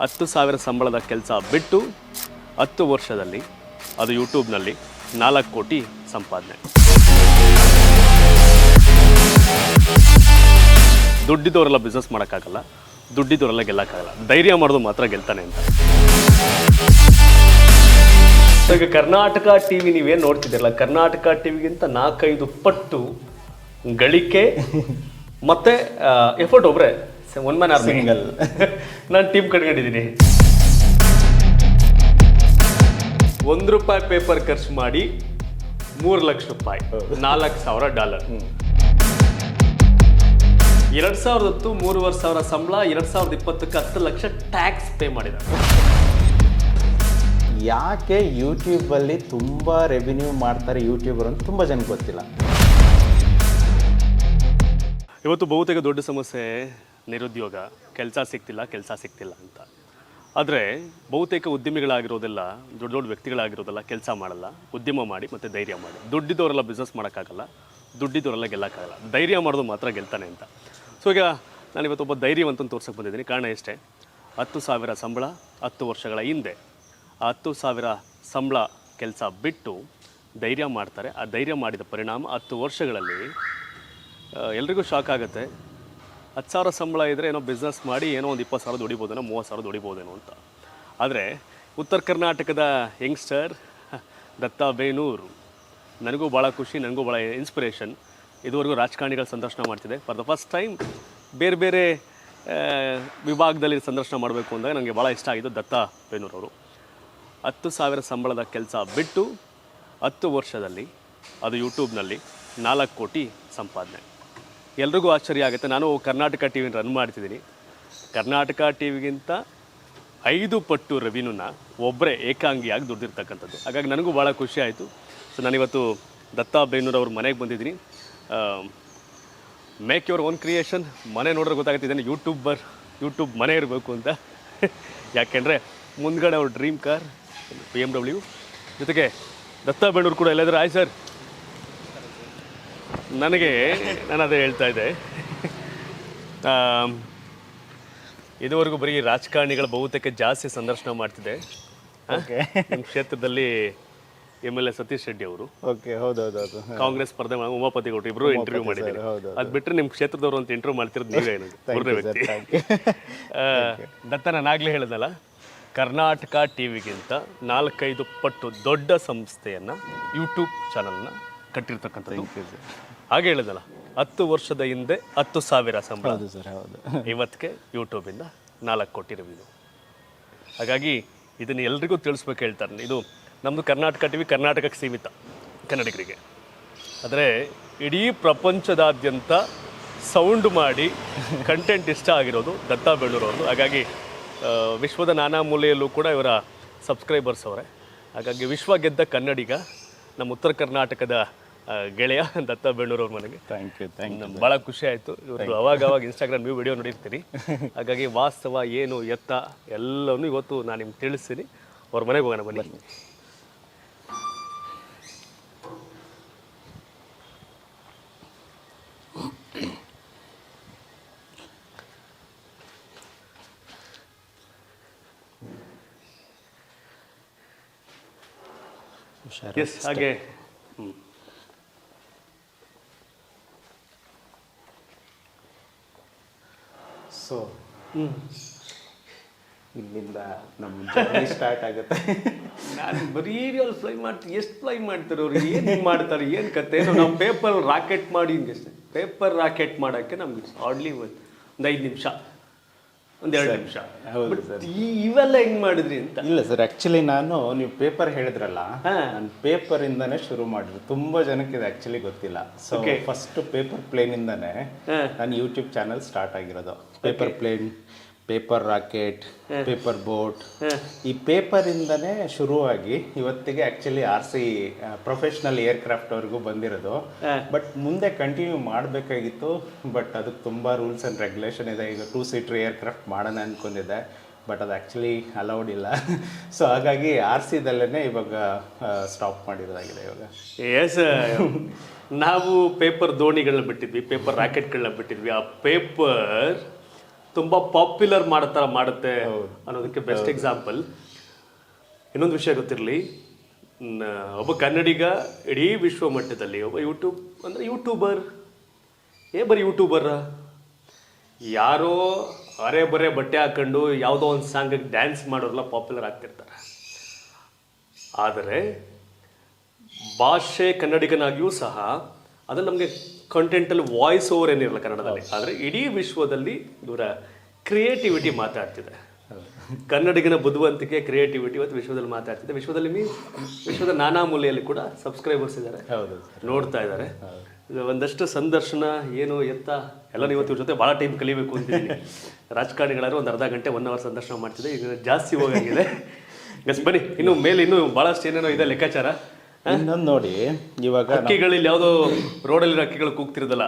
10,000 ಸಂಬಳದ ಕೆಲಸ ಬಿಟ್ಟು 10 ವರ್ಷದಲ್ಲಿ ಅದು ಯೂಟ್ಯೂಬ್ನಲ್ಲಿ 4 ಕೋಟಿ ಸಂಪಾದನೆ. ದುಡ್ಡಿದವರೆಲ್ಲ ಬಿಸ್ನೆಸ್ ಮಾಡೋಕ್ಕಾಗಲ್ಲ, ದುಡ್ಡಿದವರೆಲ್ಲ ಗೆಲ್ಲಕ್ಕಾಗಲ್ಲ, ಧೈರ್ಯ ಮಾಡೋದು ಮಾತ್ರ ಗೆಲ್ತಾನೆ ಅಂತ. ಈಗ ಕರ್ನಾಟಕ ಟಿವಿ ನೀವೇನು ನೋಡ್ತಿದ್ದೀರಲ್ಲ, ಕರ್ನಾಟಕ ಟಿವಿಗಿಂತ 4-5 ಪಟ್ಟು ಗಳಿಕೆ ಮತ್ತೆ ಎಫರ್ಟ್ ಒಬ್ಬರೇ ಒನ್ ಮ್ಯಾನ್ ಆರ್ಮಿ. ಸಿಂಗಲ್ ನಾನು ಟೀಮ್ ಕಟ್ಕೊಂಡಿದ್ದೀನಿ. ₹1 ಪೇಪರ್ ಖರ್ಚು ಮಾಡಿ $3 ಲಕ್ಷ, $4,000. 2010 3,500 ಸಂಬಳ, 2020ಕ್ಕೆ 10 ಲಕ್ಷ ಟ್ಯಾಕ್ಸ್ ಪೇ ಮಾಡಿದ್ದಾರೆ. ಯಾಕೆ ಯೂಟ್ಯೂಬಲ್ಲಿ ತುಂಬ ರೆವಿನ್ಯೂ ಮಾಡ್ತಾರೆ ಯೂಟ್ಯೂಬರ್ ಅಂತ ತುಂಬ ಜನಕ್ಕೆ ಗೊತ್ತಿಲ್ಲ. ಇವತ್ತು ಬಹುತೇಕ ದೊಡ್ಡ ಸಮಸ್ಯೆ ನಿರುದ್ಯೋಗ, ಕೆಲಸ ಸಿಗ್ತಿಲ್ಲ ಅಂತ. ಆದರೆ ಬಹುತೇಕ ಉದ್ಯಮಿಗಳಾಗಿರೋದೆಲ್ಲ ದೊಡ್ಡ ದೊಡ್ಡ ವ್ಯಕ್ತಿಗಳಾಗಿರೋದೆಲ್ಲ ಕೆಲಸ ಮಾಡಲ್ಲ, ಉದ್ಯಮ ಮಾಡಿ ಮತ್ತು ಧೈರ್ಯ ಮಾಡಿ. ದುಡ್ಡಿದವರೆಲ್ಲ ಬಿಸ್ನೆಸ್ ಮಾಡೋಕ್ಕಾಗಲ್ಲ, ದುಡ್ಡಿದವರೆಲ್ಲ ಗೆಲ್ಲಕ್ಕಾಗಲ್ಲ, ಧೈರ್ಯ ಮಾಡೋದು ಮಾತ್ರ ಗೆಲ್ತಾನೆ ಅಂತ. ಸೊ ಈಗ ನಾನಿವತ್ತು ಒಬ್ಬ ಧೈರ್ಯವಂತನ ತೋರ್ಸಕ್ಕೆ ಬಂದಿದ್ದೀನಿ. ಕಾರಣ ಇಷ್ಟೇ, 10,000 ಸಂಬಳ 10 ವರ್ಷಗಳ ಹಿಂದೆ. ಆ 10,000 ಸಂಬಳ ಕೆಲಸ ಬಿಟ್ಟು ಧೈರ್ಯ ಮಾಡ್ತಾರೆ. ಆ ಧೈರ್ಯ ಮಾಡಿದ ಪರಿಣಾಮ 10 ವರ್ಷಗಳಲ್ಲಿ ಎಲ್ರಿಗೂ ಶಾಕ್ ಆಗುತ್ತೆ. 10,000 ಸಂಬಳ ಇದ್ದರೆ ಏನೋ ಬಿಸ್ನೆಸ್ ಮಾಡಿ ಏನೋ ಒಂದು 20,000 ದುಡಿಬೋದೇನೋ, 30,000 ದುಡಿಬೋದೇನೋ ಅಂತ. ಆದರೆ ಉತ್ತರ ಕರ್ನಾಟಕದ ಯಂಗ್ಸ್ಟರ್ ದತ್ತಾ ಬೇನೂರು, ನನಗೂ ಭಾಳ ಖುಷಿ, ನನಗೂ ಭಾಳ ಇನ್ಸ್ಪಿರೇಷನ್. ಇದುವರೆಗೂ ರಾಜಕಾರಣಿಗಳ ಸಂದರ್ಶನ ಮಾಡ್ತಿದ್ದೆ. ಫಾರ್ ದ ಫಸ್ಟ್ ಟೈಮ್ ಬೇರೆ ಬೇರೆ ವಿಭಾಗದಲ್ಲಿ ಸಂದರ್ಶನ ಮಾಡಬೇಕು ಅಂದಾಗ ನನಗೆ ಭಾಳ ಇಷ್ಟ ಆಗಿದ್ದು ದತ್ತಾ ಬೇನೂರವರು. 10,000 ಸಂಬಳದ ಕೆಲಸ ಬಿಟ್ಟು 10 ವರ್ಷದಲ್ಲಿ ಅದು ಯೂಟ್ಯೂಬ್ನಲ್ಲಿ 4 ಕೋಟಿ ಸಂಪಾದನೆ. ಎಲ್ರಿಗೂ ಆಶ್ಚರ್ಯ ಆಗುತ್ತೆ. ನಾನು ಕರ್ನಾಟಕ ಟಿ ವಿನ ರನ್ ಮಾಡ್ತಿದ್ದೀನಿ. ಕರ್ನಾಟಕ ಟಿ ವಿಗಿಂತ 5 ಪಟ್ಟು ರೆವಿನ್ಯೂನ ಒಬ್ಬರೇ ಏಕಾಂಗಿಯಾಗಿ ದುಡ್ದಿರ್ತಕ್ಕಂಥದ್ದು. ಹಾಗಾಗಿ ನನಗೂ ಭಾಳ ಖುಷಿ ಆಯಿತು. ಸೊ ನಾನಿವತ್ತು ದತ್ತಾ ಬೇನೂರವ್ರ ಮನೆಗೆ ಬಂದಿದ್ದೀನಿ. Make your own creation. ಮನೆ ನೋಡ್ರೆ ಗೊತ್ತಾಗ್ತಿದ್ದೇನೆ ಯೂಟ್ಯೂಬ್ ಮನೆ ಇರಬೇಕು ಅಂತ. ಯಾಕೆಂದರೆ ಮುಂದ್ಗಡೆ ಅವ್ರ ಡ್ರೀಮ್ ಕಾರ್ BMW, ಜೊತೆಗೆ ದತ್ತಾ ಬೇನೂರು ಕೂಡ ಎಲ್ಲಾದರೂ ಆಯ್ ಸರ್. ನಾನು ಅದೇ ಹೇಳ್ತಾ ಇದ್ದೆ, ಇದುವರೆಗೂ ಬರೀ ರಾಜಕಾರಣಿಗಳ ಬಹುತೇಕ ಜಾಸ್ತಿ ಸಂದರ್ಶನ ಮಾಡ್ತಿದ್ದೆ. ನಿಮ್ಮ ಕ್ಷೇತ್ರದಲ್ಲಿ MLA ಸತೀಶ್ ರೆಡ್ಡಿ ಅವರು, ಹೌದೌದು, ಕಾಂಗ್ರೆಸ್ ಸ್ಪರ್ಧೆ ಉಮಾಪತಿ ಗೌಡ್ರು ಇಬ್ಬರು ಇಂಟರ್ವ್ಯೂ ಮಾಡಿದ್ದಾರೆ. ಅದು ಬಿಟ್ಟರೆ ನಿಮ್ಮ ಕ್ಷೇತ್ರದವರು ಅಂತ ಇಂಟರ್ವ್ಯೂ ಮಾಡ್ತಿರೋದು ನೀವೇ ಮೂರನೇ ವ್ಯಕ್ತಿ. ದತ್ತ, ನಾನು ಆಗಲೇ ಹೇಳಿದ್ನಲ್ಲ, ಕರ್ನಾಟಕ ಟಿ ವಿಗಿಂತ 4-5 ಪಟ್ಟು ದೊಡ್ಡ ಸಂಸ್ಥೆಯನ್ನು, ಯೂಟ್ಯೂಬ್ ಚಾನಲ್ನ ಕಟ್ಟಿರ್ತಕ್ಕಂಥದ್ದು. ಹಾಗೆ ಹೇಳಿದಲ್ಲ, 10 ವರ್ಷದ ಹಿಂದೆ 10,000 ಸಂಬಳ, ಇವತ್ತಿಗೆ ಯೂಟ್ಯೂಬಿಂದ 4 ಕೋಟಿ ರೆವಿನ್ಯೂ. ಹಾಗಾಗಿ ಇದನ್ನು ಎಲ್ರಿಗೂ ತಿಳಿಸ್ಬೇಕು ಹೇಳ್ತಾರೆ. ಇದು ನಮ್ಮದು ಕರ್ನಾಟಕ ಟಿ ವಿ ಕರ್ನಾಟಕಕ್ಕೆ ಸೀಮಿತ, ಕನ್ನಡಿಗರಿಗೆ. ಆದರೆ ಇಡೀ ಪ್ರಪಂಚದಾದ್ಯಂತ ಸೌಂಡ್ ಮಾಡಿ ಕಂಟೆಂಟ್ ಇಷ್ಟ ಆಗಿರೋದು ದತ್ತಾ ಬೇನೂರವ್ರದ್ದು. ಹಾಗಾಗಿ ವಿಶ್ವದ ನಾನಾ ಮೂಲೆಯಲ್ಲೂ ಕೂಡ ಇವರ ಸಬ್ಸ್ಕ್ರೈಬರ್ಸ್ ಅವರೇ. ಹಾಗಾಗಿ ವಿಶ್ವ ಗೆದ್ದ ಕನ್ನಡಿಗ ನಮ್ಮ ಉತ್ತರ ಕರ್ನಾಟಕದ ಗೆಳೆಯ ದತ್ತಾ ಬೇನೂರವ್ರ ಮನೆಗೆ. Thank you. ಭಾಳ ಖುಷಿ ಆಯಿತು. ಇವ್ರದ್ದು ಅವಾಗ ಇನ್ಸ್ಟಾಗ್ರಾಮ್ ನೀವು ವಿಡಿಯೋ ನೋಡಿರ್ತೀರಿ. ಹಾಗಾಗಿ ವಾಸ್ತವ ಏನು ಎತ್ತ ಎಲ್ಲವನ್ನೂ ಇವತ್ತು ನಾನು ನಿಮ್ಗೆ ತಿಳಿಸ್ತೀನಿ. ಅವ್ರ ಮನೆಗೆ ಹೋಗೋಣ ಬನ್ನಿ. ಎಸ್, ಹಾಗೆ ಸೊ ಇಲ್ಲಿಂದ ನಮ್ಮ ಜರ್ನಿ ಸ್ಟಾರ್ಟ್ ಆಗುತ್ತೆ. ನಾನು ಬರೀ ಅಲ್ಲಿ ಫ್ಲೈ ಮಾಡ್ತೀನಿ. ಎಷ್ಟು ಫ್ಲೈ ಮಾಡ್ತಾರೆ ಅವ್ರು, ಏನು ಮಾಡ್ತಾರೆ, ಏನು ಕತೆ? ನಾವು ಪೇಪರ್ ರಾಕೆಟ್ ಮಾಡಿ ಪೇಪರ್ ರಾಕೆಟ್ ಮಾಡೋಕ್ಕೆ ನಮ್ಗೆ ಹಾರ್ಡ್ಲಿ ಒಂದು 5 ನಿಮಿಷ, 1-2 ನಿಮಿಷ. ಹೌದು ಸರ್. ಇವೆಲ್ಲ ಹೆಂಗ್ ಮಾಡಿದ್ರಿ ಅಂತ? ಇಲ್ಲ ಸರ್, ಆ್ಯಕ್ಚುಲಿ ನೀವು ಪೇಪರ್ ಹೇಳಿದ್ರಲ್ಲ, ನಾನು ಪೇಪರಿಂದನೇ ಶುರು ಮಾಡಿದ್ರು. ತುಂಬ ಜನಕ್ಕೆ ಇದು ಆ್ಯಕ್ಚುಲಿ ಗೊತ್ತಿಲ್ಲ. ಸೊ ಫಸ್ಟ್ ಪೇಪರ್ ಪ್ಲೇನಿಂದನೇ ನಾನು ಯೂಟ್ಯೂಬ್ ಚಾನಲ್ ಸ್ಟಾರ್ಟ್ ಆಗಿರೋದು. Paper plane, paper rocket, paper boat, ಈ ಪೇಪರಿಂದನೇ ಶುರುವಾಗಿ ಇವತ್ತಿಗೆ ಆ್ಯಕ್ಚುಲಿ RC ಪ್ರೊಫೆಷ್ನಲ್ ಏರ್ಕ್ರಾಫ್ಟ್ವರೆಗೂ ಬಂದಿರೋದು. ಬಟ್ ಮುಂದೆ ಕಂಟಿನ್ಯೂ ಮಾಡಬೇಕಾಗಿತ್ತು. ಬಟ್ ಅದಕ್ಕೆ ತುಂಬ ರೂಲ್ಸ್ ಆ್ಯಂಡ್ ರೆಗ್ಯುಲೇಷನ್ ಇದೆ. ಈಗ 2 ಸೀಟರ್ ಏರ್ಕ್ರಾಫ್ಟ್ ಮಾಡೋಣ ಅಂದ್ಕೊಂಡಿದ್ದೆ, ಬಟ್ ಅದು ಆ್ಯಕ್ಚುಲಿ ಅಲೌಡ್ ಇಲ್ಲ. ಸೊ ಹಾಗಾಗಿ RCದಲ್ಲೇ ಇವಾಗ ಸ್ಟಾಪ್ ಮಾಡಿರೋದಾಗಿದೆ ಇವಾಗ. ಎಸ್, ನಾವು ಪೇಪರ್ ದೋಣಿಗಳನ್ನ ಬಿಟ್ಟಿದ್ವಿ, ಪೇಪರ್ ರಾಕೆಟ್ಗಳನ್ನ ಬಿಟ್ಟಿದ್ವಿ. ಆ ಪೇಪರ್ ತುಂಬಾ ಪಾಪ್ಯುಲರ್ ಮಾಡುತ್ತೆ ಅನ್ನೋದಕ್ಕೆ ಬೆಸ್ಟ್ ಎಕ್ಸಾಂಪಲ್. ಇನ್ನೊಂದು ವಿಷಯ ಗೊತ್ತಿರಲಿ, ಒಬ್ಬ ಕನ್ನಡಿಗ ಇಡೀ ವಿಶ್ವ ಮಟ್ಟದಲ್ಲಿ ಒಬ್ಬ ಯೂಟ್ಯೂಬರ್ ಬರೀ ಯೂಟ್ಯೂಬರ್, ಯಾರೋ ಅರೆ ಬರೆ ಬಟ್ಟೆ ಹಾಕೊಂಡು ಯಾವುದೋ ಒಂದು ಸಾಂಗಿಗೆ ಡ್ಯಾನ್ಸ್ ಮಾಡೋರೆಲ್ಲ ಪಾಪ್ಯುಲರ್ ಆಗ್ತಿರ್ತಾರೆ. ಆದರೆ ಭಾಷೆ ಕನ್ನಡಿಗನಾಗಿಯೂ ಸಹ ಅದು ನಮಗೆ ಕಂಟೆಂಟಲ್ಲಿ ವಾಯ್ಸ್ ಓವರ್ ಏನಿರಲ್ಲ ಕನ್ನಡದಲ್ಲಿ, ಆದರೆ ಇಡೀ ವಿಶ್ವದಲ್ಲಿ ಇವರ ಕ್ರಿಯೇಟಿವಿಟಿ ಮಾತಾಡ್ತಿದೆ. ಕನ್ನಡಿಗನ ಬುದ್ಧಿವಂತಿಕೆ, ಕ್ರಿಯೇಟಿವಿಟಿ ಇವತ್ತು ವಿಶ್ವದಲ್ಲಿ ಮಾತಾಡ್ತಿದೆ. ವಿಶ್ವದ ನಾನಾ ಮೂಲೆಯಲ್ಲಿ ಕೂಡ ಸಬ್ಸ್ಕ್ರೈಬರ್ಸ್ ಇದ್ದಾರೆ, ನೋಡ್ತಾ ಇದ್ದಾರೆ. ಒಂದಷ್ಟು ಸಂದರ್ಶನ ಏನು ಎತ್ತ ಎಲ್ಲ ನೀವು ಇವ್ರ ಜೊತೆ ಭಾಳ ಟೈಮ್ ಕಲಿಬೇಕು ಅಂತಿದ್ದೀನಿ. ರಾಜಕಾರಣಿಗಳಾದ್ರೆ ಒಂದು ಅರ್ಧ ಗಂಟೆ 1 ಅವರ್ ಸಂದರ್ಶನ ಮಾಡ್ತಿದ್ದೆ, ಈಗ ಜಾಸ್ತಿ ಹೋಗಾಗಿದೆ. ಬನ್ನಿ, ಇನ್ನು ಮೇಲೆ ಇನ್ನೂ ಭಾಳಷ್ಟು ಏನೇನೋ ಇದೆ ಲೆಕ್ಕಾಚಾರ. ಇನ್ನೊಂದು ನೋಡಿ, ಇವಾಗ ಹಕ್ಕಿಗಳಲ್ಲಿ ಯಾವುದೋ ರೋಡಲ್ಲಿರೋ ಹಕ್ಕಿಗಳು ಕೂಗ್ತಿರೋದಲ್ಲ,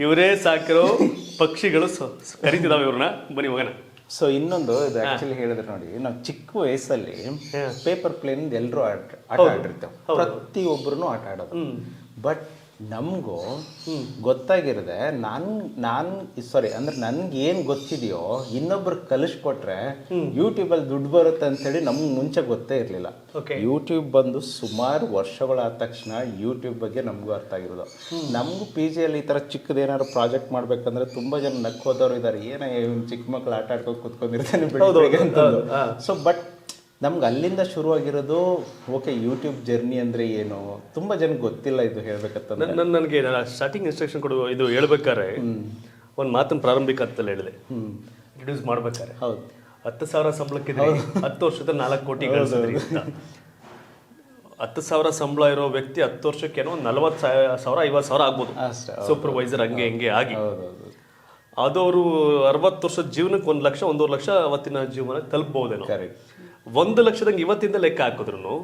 ಇವರೇ ಸಾಕಿರೋ ಪಕ್ಷಿಗಳು ಕರಿತಿದಾವೆ ಇವ್ರನ್ನ. ಬನ್ನಿ ಹೋಗೋಣ. ಸೊ ಇನ್ನೊಂದು ಇದು ಆಕ್ಚುಲಿ ಹೇಳಿದ್ರೆ ನೋಡಿ, ನಾವು ಚಿಕ್ಕ ವಯಸ್ಸಲ್ಲಿ ಪೇಪರ್ ಪ್ಲೇನ್ ಎಲ್ಲರೂ ಆಟ ಆಡಿರ್ತೇವೆ, ಪ್ರತಿಯೊಬ್ಬರು ಆಟ ಆಡೋದು. ಬಟ್ ನಮಗೂ ಗೊತ್ತಾಗಿರದೆ ನನ್ಗೆ ಏನು ಗೊತ್ತಿದೆಯೋ ಇನ್ನೊಬ್ರು ಕಲಿಸ್ಕೊಟ್ರೆ ಯೂಟ್ಯೂಬಲ್ಲಿ ದುಡ್ಡು ಬರುತ್ತೆ ಅಂತೇಳಿ ನಮ್ಗೆ ಮುಂಚೆ ಗೊತ್ತೇ ಇರಲಿಲ್ಲ. ಯೂಟ್ಯೂಬ್ ಬಂದು ಸುಮಾರು ವರ್ಷಗಳಾದ ತಕ್ಷಣ ಯೂಟ್ಯೂಬ್ ಬಗ್ಗೆ ನಮಗೂ ಅರ್ಥ ಆಗಿರೋದು. ನಮಗೂ ಪಿ ಜಿಯಲ್ಲಿ ಈ ಥರ ಚಿಕ್ಕದೇನಾದ್ರು ಪ್ರಾಜೆಕ್ಟ್ ಮಾಡ್ಬೇಕಂದ್ರೆ ತುಂಬ ಜನ ನಕ್ಕೋದವ್ರು ಇದ್ದಾರೆ, ಏನೇ ಚಿಕ್ಕ ಮಕ್ಳು ಆಟ ಆಡ್ಕೊಂಡು ಕೂತ್ಕೊಂಡಿರ್ತಾನೆ ಬೆಳಿಗ್ಗೆ ಅಂತಂದು. ಸೊ ಬಟ್ ನಮ್ಗೆ ಅಲ್ಲಿಂದ ಶುರುವಾಗಿರೋದು ಓಕೆ ಯೂಟ್ಯೂಬ್ ಜರ್ನಿ ಅಂದರೆ ಏನು, ತುಂಬ ಜನಕ್ಕೆ ಗೊತ್ತಿಲ್ಲ ಇದು ಹೇಳ್ಬೇಕಂತಂದ್ರೆ. ನನಗೆ ಸ್ಟಾರ್ಟಿಂಗ್ ಇನ್ಸ್ಟ್ರಕ್ಷನ್ ಇದು ಹೇಳ್ಬೇಕಾದ್ರೆ ಒಂದು ಮಾತನ್ನು ಪ್ರಾರಂಭಿಕ ಹಂತದಲ್ಲಿ ಹೇಳಿದೆ, ಇಂಟ್ರೊಡ್ಯೂಸ್ ಮಾಡ್ಬೇಕಾದ್ರೆ. ಹೌದು, 10,000 ಸಂಬಳಕ್ಕಿದ್ರೆ 10 ವರ್ಷದ 4 ಕೋಟಿ ಗಳಿಸಿದ್ರಿ ಅಂತ. 10,000 ಸಂಬಳ ಇರೋ ವ್ಯಕ್ತಿ 10 ವರ್ಷಕ್ಕೇನೋ 40,000 50,000 ಆಗ್ಬೋದು ಸೂಪರ್ವೈಸರ್, ಹಂಗೆ ಆಗಿ. ಅದು ಅವರು 60 ವರ್ಷದ ಜೀವನಕ್ಕೆ 1 ಲಕ್ಷ 1.5 ಲಕ್ಷ ಅವತ್ತಿನ ಜೀವನಕ್ಕೆ ತಲುಪಬಹುದೇನೋ. 1 ಲಕ್ಷದಂಗೆ ಇವತ್ತಿಂದ ಲೆಕ್ಕ ಹಾಕಿದ್ರು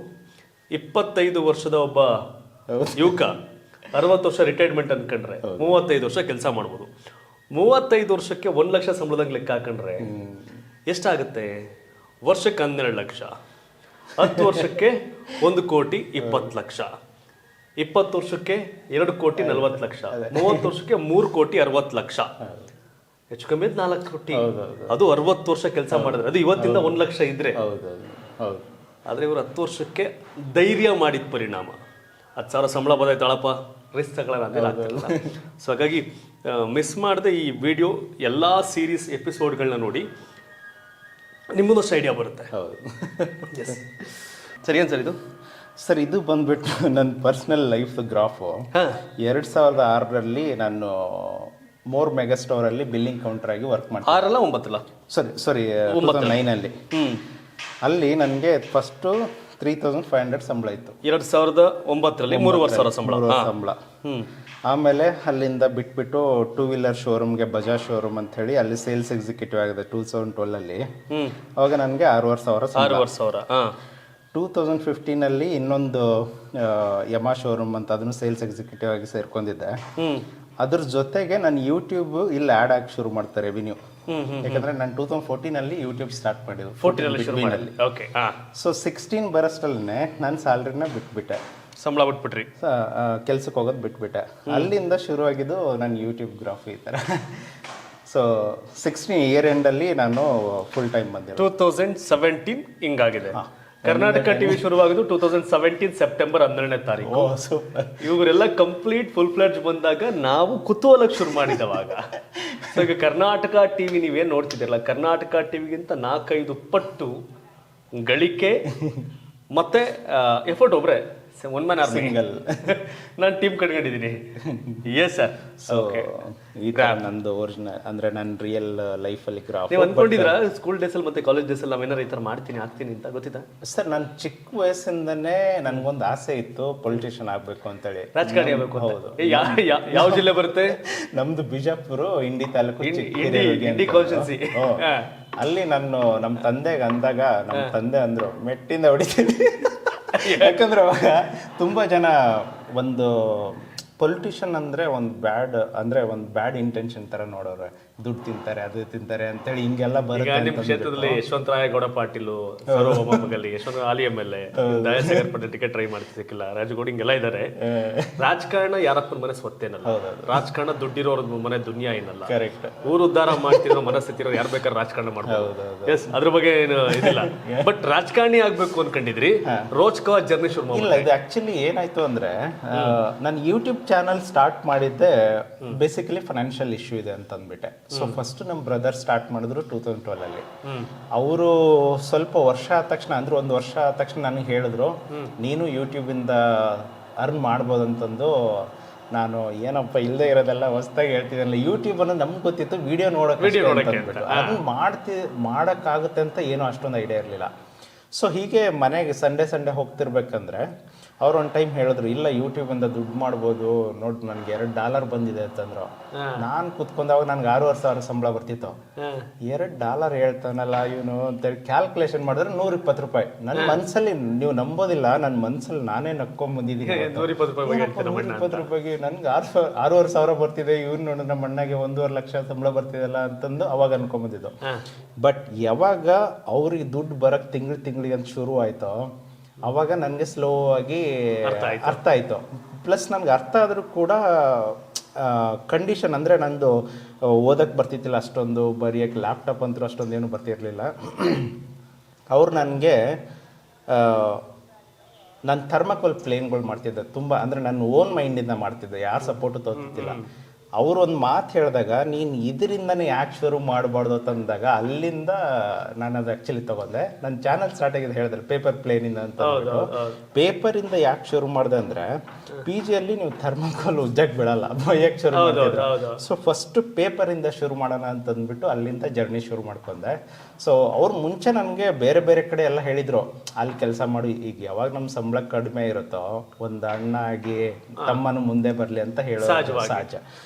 25 ವರ್ಷದ ಒಬ್ಬ ಯುವಕ 60 ವರ್ಷ ರಿಟೈರ್ಮೆಂಟ್ ಅನ್ಕೊಂಡ್ರೆ 35 ವರ್ಷ ಕೆಲಸ ಮಾಡ್ಬೋದು. 35 ವರ್ಷಕ್ಕೆ 1 ಲಕ್ಷ ಸಂಬಳದಂಗೆ ಲೆಕ್ಕ ಹಾಕೊಂಡ್ರೆ ಎಷ್ಟಾಗುತ್ತೆ? ವರ್ಷಕ್ಕೆ 12 ಲಕ್ಷ, 10 ವರ್ಷಕ್ಕೆ 1 ಕೋಟಿ 20 ಲಕ್ಷ, 20 ವರ್ಷಕ್ಕೆ 2 ಕೋಟಿ 40 ಲಕ್ಷ, 30 ವರ್ಷಕ್ಕೆ 3 ಕೋಟಿ 60 ಲಕ್ಷ, ಹೆಚ್ಚು ಕಮ್ಮಿ 4 ಕೋಟಿ. ಅದು 60 ವರ್ಷ ಕೆಲಸ ಮಾಡಿದ್ರೆ, ಅದು ಇವತ್ತಿಂದ 1 ಲಕ್ಷ ಇದ್ರೆ. ಆದ್ರೆ ಇವರು 10 ವರ್ಷಕ್ಕೆ ಧೈರ್ಯ ಮಾಡಿದ ಪರಿಣಾಮ 10,000 ಸಂಬಳ ಬಂದಾಯ್ತಾಳಪ್ಪ, ರಿಸ್ಕ್ ತಗೊಳ್ಳೋಣ. ಸೊ ಹಾಗಾಗಿ ಮಿಸ್ ಮಾಡದೆ ಈ ವಿಡಿಯೋ ಎಲ್ಲ ಸೀರೀಸ್ ಎಪಿಸೋಡ್ಗಳನ್ನ ನೋಡಿ, ನಿಮ್ಮದಷ್ಟು ಐಡಿಯಾ ಬರುತ್ತೆ. ಸರಿ ಏನು ಸರ್ ಇದು? ಸರ್ ಇದು ಬಂದ್ಬಿಟ್ಟು ನನ್ನ ಪರ್ಸ್ನಲ್ ಲೈಫ್ ಗ್ರಾಫು. 2006ರಲ್ಲಿ ನಾನು ಮೋರ್ ಮೆಗಾ ಸ್ಟೋರ್ ಅಲ್ಲಿ ಬಿಲ್ಲಿಂಗ್ ಕೌಂಟರ್ ಆಗಿ ವರ್ಕ್ ಮಾಡ್ತೀನಿ. 6 ಅಲ್ಲ 9 ಅಲ್ಲ ಸಾರಿ 2009 ಅಲ್ಲಿ ನನಗೆ ಫಸ್ಟ್ 3,500 ಸಂಬಳ ಇತ್ತು. 2009ರಲ್ಲಿ 3,000 ಸಂಬಳ. ಆಮೇಲೆ ಅಲ್ಲಿಂದ ಬಿಟ್ಬಿಟ್ಟು 2 ವೀಲರ್ ಶೋರೂಮ್ಗೆ ಬಜಾಜ್ ಶೋರೂಮ್ ಅಂತ ಹೇಳಿ ಅಲ್ಲಿ ಸೇಲ್ಸ್ ಎಕ್ಸಿಕ್ಯೂಟಿವ್ ಆಗಿದೆ 2012ಅಲ್ಲಿ. ಅವಾಗ ನನಗೆ 6,500. 2015ಅಲ್ಲಿ ಇನ್ನೊಂದು ಯಮಾ ಶೋರೂಮ್ ಅಂತ ಅದನ್ನು ಸೇಲ್ಸ್ ಎಕ್ಸಿಕ್ಯೂಟಿವ್ ಆಗಿ ಸೇರ್ಕೊಂಡಿದ್ದೆ. ಅದ್ರ ಜೊತೆಗೆ ನಾನು ಯೂಟ್ಯೂಬ್ ಇಲ್ಲಿ ಆ್ಯಡ್ ಆಗಿ ಶುರು ಮಾಡ್ತಾರೆ ರೆವಿನ್ಯೂ. ಯಾಕಂದ್ರೆ ನಾನು 2014ಅಲ್ಲಿ ಯೂಟ್ಯೂಬ್ ಸ್ಟಾರ್ಟ್ ಮಾಡಿದ್ದು. 14 ಸೊ 16 ಬರೋಷ್ಟಲ್ಲೇ ನಾನು ಸ್ಯಾಲ್ರಿನ ಬಿಟ್ಬಿಟ್ಟೆ, ಸಂಬಳ ಬಿಟ್ಬಿಟ್ರಿ, ಕೆಲ್ಸಕ್ಕೆ ಹೋಗೋದು ಬಿಟ್ಬಿಟ್ಟೆ. ಅಲ್ಲಿಂದ ಶುರುವಾಗಿದ್ದು ನನ್ನ ಯೂಟ್ಯೂಬ್ ಗ್ರಾಫ್ ಈ ಥರ. ಸೊ 16 ಇಯರ್ ಎಂಡಲ್ಲಿ ನಾನು ಫುಲ್ ಟೈಮ್ ಬಂದೆ. 2017 ಹಿಂಗಾಗಿದೆ. ಕರ್ನಾಟಕ ಟಿವಿ ಶುರುವಾಗಿದ್ದು 2017 ಸೆಪ್ಟೆಂಬರ್ 12ನೇ ತಾರೀಕು. ಇವರೆಲ್ಲ ಕಂಪ್ಲೀಟ್ ಫುಲ್ ಫ್ಲೆಡ್ಜ್ ಬಂದಾಗ ನಾವು ಕುತೂಹಲಕ್ಕೆ ಶುರು ಮಾಡಿದವಾಗ. ಸೊ ಈಗ ಕರ್ನಾಟಕ ಟಿವಿ ನೀವೇನು ನೋಡ್ತಿದ್ದೀರಲ್ಲ, ಕರ್ನಾಟಕ ಟಿವಿಗಿಂತ 4-5 ಪಟ್ಟು ಗಳಿಕೆ ಮತ್ತೆ ಎಫರ್ಟ್ ಒಬ್ರೆ ಒನ್ ಮ್ಯಾನ್ ಆರ್ಮಿ. ನಾನು ಟೀಮ್ ಕಟ್ಕೊಂಡಿದ್ದೀನಿ. Yes sir. ನಂದು ಒರಿಜಿನಲ್ ಅಂದ್ರೆ ನನ್ನ ರಿಯಲ್ ಲೈಫಲ್ಲಿ ಗ್ರಾಫ್. ನೀವು ಅನ್ಕೊಂಡಿದ್ರಾ ಸ್ಕೂಲ್ ಡೇಸಲ್ಲಿ ಮತ್ತೆ ಕಾಲೇಜ್ ಡೇಸಲ್ಲಿ ನಾವೇನಾರು ಈ ಥರ ಆಗ್ತೀನಿ ಅಂತ ಗೊತ್ತಿತ್ತಾ? ಸರ್ ನಾನು ಚಿಕ್ಕ ವಯಸ್ಸಿಂದನೇ ನನಗೊಂದು ಆಸೆ ಇತ್ತು ಪೊಲಿಟಿಷಿಯನ್ ಆಗಬೇಕು ಅಂತೇಳಿ, ರಾಜಕಾರಣಿ ಆಗಬೇಕು. ಹೌದು. ಯಾವ ಜಿಲ್ಲೆ ಬರುತ್ತೆ? ನಮ್ದು ಬಿಜಾಪುರ, ಇಂಡಿ ತಾಲೂಕು, ಇಂಡಿ ಕಾನ್ಸ್ಟಿಟ್ಯೂನ್ಸಿ. ಅಲ್ಲಿ ನಮ್ಮ ತಂದೆಗೆ ಅಂದಾಗ ನಮ್ಮ ತಂದೆ ಅಂದ್ರು ಮೆಟ್ಟಿಂದ ಹೊಡಿತೀನಿ. ಯಾಕಂದ್ರೆ ಅವಾಗ ತುಂಬಾ ಜನ ಒಂದು ಪೊಲಿಟಿಷಿಯನ್ ಅಂದ್ರೆ ಒಂದು ಬ್ಯಾಡ್ ಇಂಟೆನ್ಷನ್ ತರ ನೋಡೋರು. ದುಡ್ಡು ತಿಂತಾರೆ ಅದು ತಿಂತಾರೆ ಅಂತೇಳಿ ಹಿಂಗೆಲ್ಲ ಈಗ ಬರುತ್ತೆ ನಿಮ್ ಕ್ಷೇತ್ರದಲ್ಲಿ ಯಶವಂತರಾಯ ಗೌಡ ಪಾಟೀಲು ಮಗಲ್ಲಿ ಯಶವಂತ ಹಾಲಿ MLA Dayasagar Patel ticket try ಮಾಡ್ತಿ ಸಿಕ್ಕಿಲ್ಲ, ರಾಜಗೌಡ ಹಿಂಗೆಲ್ಲ ಇದಾರೆ. ರಾಜಕಾರಣ ಯಾರಪ್ಪನ ಮನೆ ಸ್ವತ್ತೇನಲ್ಲ, ರಾಜಕಾರಣ ದುಡ್ಡಿರೋರ್ ಮನೆ ದುನಿಯಾ ಏನಲ್ಲ. ಕರೆಕ್ಟ್. ಊರು ಉದ್ಧಾರ ಮಾಡ್ತಿರೋ ಮನಸ್ಥಿತಿ ಇರೋ ಯಾರು ಬೇಕಾದ್ರೆ ರಾಜಕಾರಣ ಮಾಡ್ಬೋದು. ಎಸ್, ಅದ್ರ ಬಗ್ಗೆ ಏನು ಇದಿಲ್ಲ. ಬಟ್ ರಾಜಕಾರಣಿ ಆಗ್ಬೇಕು ಅನ್ಕೊಂಡಿದ್ರಿ, ರೋಚಕವಾದ ಜರ್ನಿ ಶುರು ಮಾಡಿ. ಇಲ್ಲ, ಇದು ಆಕ್ಚುಲಿ ಏನಾಯ್ತು ಅಂದ್ರೆ ನಾನು ಯೂಟ್ಯೂಬ್ ಚಾನಲ್ ಸ್ಟಾರ್ಟ್ ಮಾಡಿದ್ದೆ ಬೇಸಿಕಲಿ ಫೈನಾನ್ಷಿಯಲ್ ಇಶ್ಯೂ ಇದೆ ಅಂತ ಅಂದ್ಬಿಟ್ಟೆ. ಸೊ ಫಸ್ಟ್ ನಮ್ಮ ಬ್ರದರ್ ಸ್ಟಾರ್ಟ್ ಮಾಡಿದ್ರು 2012 ಅಲ್ಲಿ. ಅವರು ಸ್ವಲ್ಪ ವರ್ಷ ಆದ ತಕ್ಷಣ ಅಂದ್ರೆ ಒಂದು ವರ್ಷ ಆದ ತಕ್ಷಣ ನನಗೆ ಹೇಳಿದ್ರು, ನೀನು ಯೂಟ್ಯೂಬ್ ಇಂದ ಅರ್ನ್ ಮಾಡ್ಬೋದು ಅಂತಂದು. ನಾನು ಏನಪ್ಪ ಇಲ್ಲದೆ ಇರೋದೆಲ್ಲ ಹೊಸದಾಗಿ ಹೇಳ್ತಿದ್ದಲ್ಲ, ಯೂಟ್ಯೂಬ್ ಅನ್ನೋ ನಮ್ಗೆ ಗೊತ್ತಿತ್ತು, ವಿಡಿಯೋ ನೋಡೋಕೆ ಅರ್ನ್ ಮಾಡೋಕ್ಕಾಗುತ್ತೆ ಅಂತ ಏನೋ ಅಷ್ಟೊಂದು ಐಡಿಯಾ ಇರಲಿಲ್ಲ. ಸೊ ಹೀಗೆ ಮನೆಗೆ ಸಂಡೇ ಹೋಗ್ತಿರ್ಬೇಕಂದ್ರೆ ಅವ್ರು ಒಂದು ಟೈಮ್ ಹೇಳಿದ್ರು, ಇಲ್ಲ ಯೂಟ್ಯೂಬಿಂದ ದುಡ್ಡು ಮಾಡ್ಬೋದು ನೋಡಿ, ನನಗೆ $2 ಬಂದಿದೆ ಅಂತಂದ್ರು. ನಾನು ಕುತ್ಕೊಂಡಾಗ ನನಗೆ 6,500 ಸಂಬಳ ಬರ್ತಿತ್ತು. $2 ಹೇಳ್ತಾನಲ್ಲ ಇವನು ಅಂತೇಳಿ ಕ್ಯಾಲ್ಕುಲೇಷನ್ ಮಾಡಿದ್ರೆ $120. ನನ್ನ ಮನಸ್ಸಲ್ಲಿ, ನೀವು ನಂಬೋದಿಲ್ಲ, ನನ್ನ ಮನಸ್ಸಲ್ಲಿ ನಾನೇ ನಕ್ಕೊಂಡ್ಬಂದಿದ್ದೀನಿ. $120 ನನ್ಗೆ 6,500 ಬರ್ತಿದೆ, ಇವ್ನು ನೋಡಿ ನಮ್ಮ ಅಣ್ಣಗೆ 1.5 ಲಕ್ಷ ಸಂಬಳ ಬರ್ತಿದೆಲ್ಲ ಅಂತಂದು ಅವಾಗ ಅನ್ಕೊಂಬಂದಿದ್ದು. ಬಟ್ ಯಾವಾಗ ಅವ್ರಿಗೆ ದುಡ್ಡು ಬರಕ್ಕೆ ತಿಂಗಳಿಗೆ ಅಂತ ಶುರು ಆಯ್ತೋ ಅವಾಗ ನನಗೆ ಸ್ಲೋ ಆಗಿ ಅರ್ಥ ಆಯ್ತು. ಪ್ಲಸ್ ನನಗೆ ಅರ್ಥ ಆದರೂ ಕೂಡ ಕಂಡೀಷನ್ ಅಂದರೆ ನಂದು ಓದಕ್ಕೆ ಬರ್ತಿದ್ದಿಲ್ಲ ಅಷ್ಟೊಂದು, ಬರೆಯೋಕ್ಕೆ ಲ್ಯಾಪ್ಟಾಪ್ ಅಂತೂ ಅಷ್ಟೊಂದು ಏನು ಬರ್ತಿರಲಿಲ್ಲ. ಅವ್ರು ನನಗೆ ನಾನು ಥರ್ಮಕೋಲ್ ಪ್ಲೇನ್ಗಳು ಮಾಡ್ತಿದ್ದೆ ತುಂಬ, ಅಂದರೆ ನನ್ನ ಓನ್ ಮೈಂಡಿಂದ ಮಾಡ್ತಿದ್ದೆ, ಯಾರು ಸಪೋರ್ಟು ತೋತಿದ್ದಿಲ್ಲ. ಅವರು ಒಂದು ಮಾತು ಹೇಳಿದಾಗ, ನೀನು ಇದರಿಂದನೇ ಯಾಕೆ ಶುರು ಮಾಡಬಾರ್ದು ಅಂತಂದಾಗ ಅಲ್ಲಿಂದ ನಾನು ಅದು ಆ್ಯಕ್ಚುಲಿ ತೊಗೊಂಡೆ. ನನ್ನ ಚಾನಲ್ ಸ್ಟಾರ್ಟ್ ಆಗಿದೆ ಹೇಳಿದ್ರೆ ಪೇಪರ್ ಪ್ಲೇನಿಂದ ಅಂತ. ಪೇಪರಿಂದ ಯಾಕೆ ಶುರು ಮಾಡಿದೆ ಅಂದರೆ, PGಯಲ್ಲಿ ನೀವು ಥರ್ಮಕೋಲ್ ಉಜ್ಜಕ್ಕೆ ಬಿಡಲ್ಲ, ಬೈಯಕ್ಕೆ ಶುರು ಮಾಡಿದ್ರು. ಸೊ ಫಸ್ಟು ಪೇಪರಿಂದ ಶುರು ಮಾಡೋಣ ಅಂತಂದ್ಬಿಟ್ಟು ಅಲ್ಲಿಂದ ಜರ್ನಿ ಶುರು ಮಾಡ್ಕೊಂಡೆ. ಸೊ ಅವ್ರು ಮುಂಚೆ ನನಗೆ ಬೇರೆ ಕಡೆ ಎಲ್ಲ ಹೇಳಿದರು, ಅಲ್ಲಿ ಕೆಲಸ ಮಾಡು, ಈಗ ಯಾವಾಗ ನಮ್ಮ ಸಂಬಳ ಕಡಿಮೆ ಇರುತ್ತೋ ಒಂದು ಅಣ್ಣ ಆಗಿ ತಮ್ಮನು ಮುಂದೆ ಬರಲಿ ಅಂತ ಹೇಳೋದು ಸಹಜ.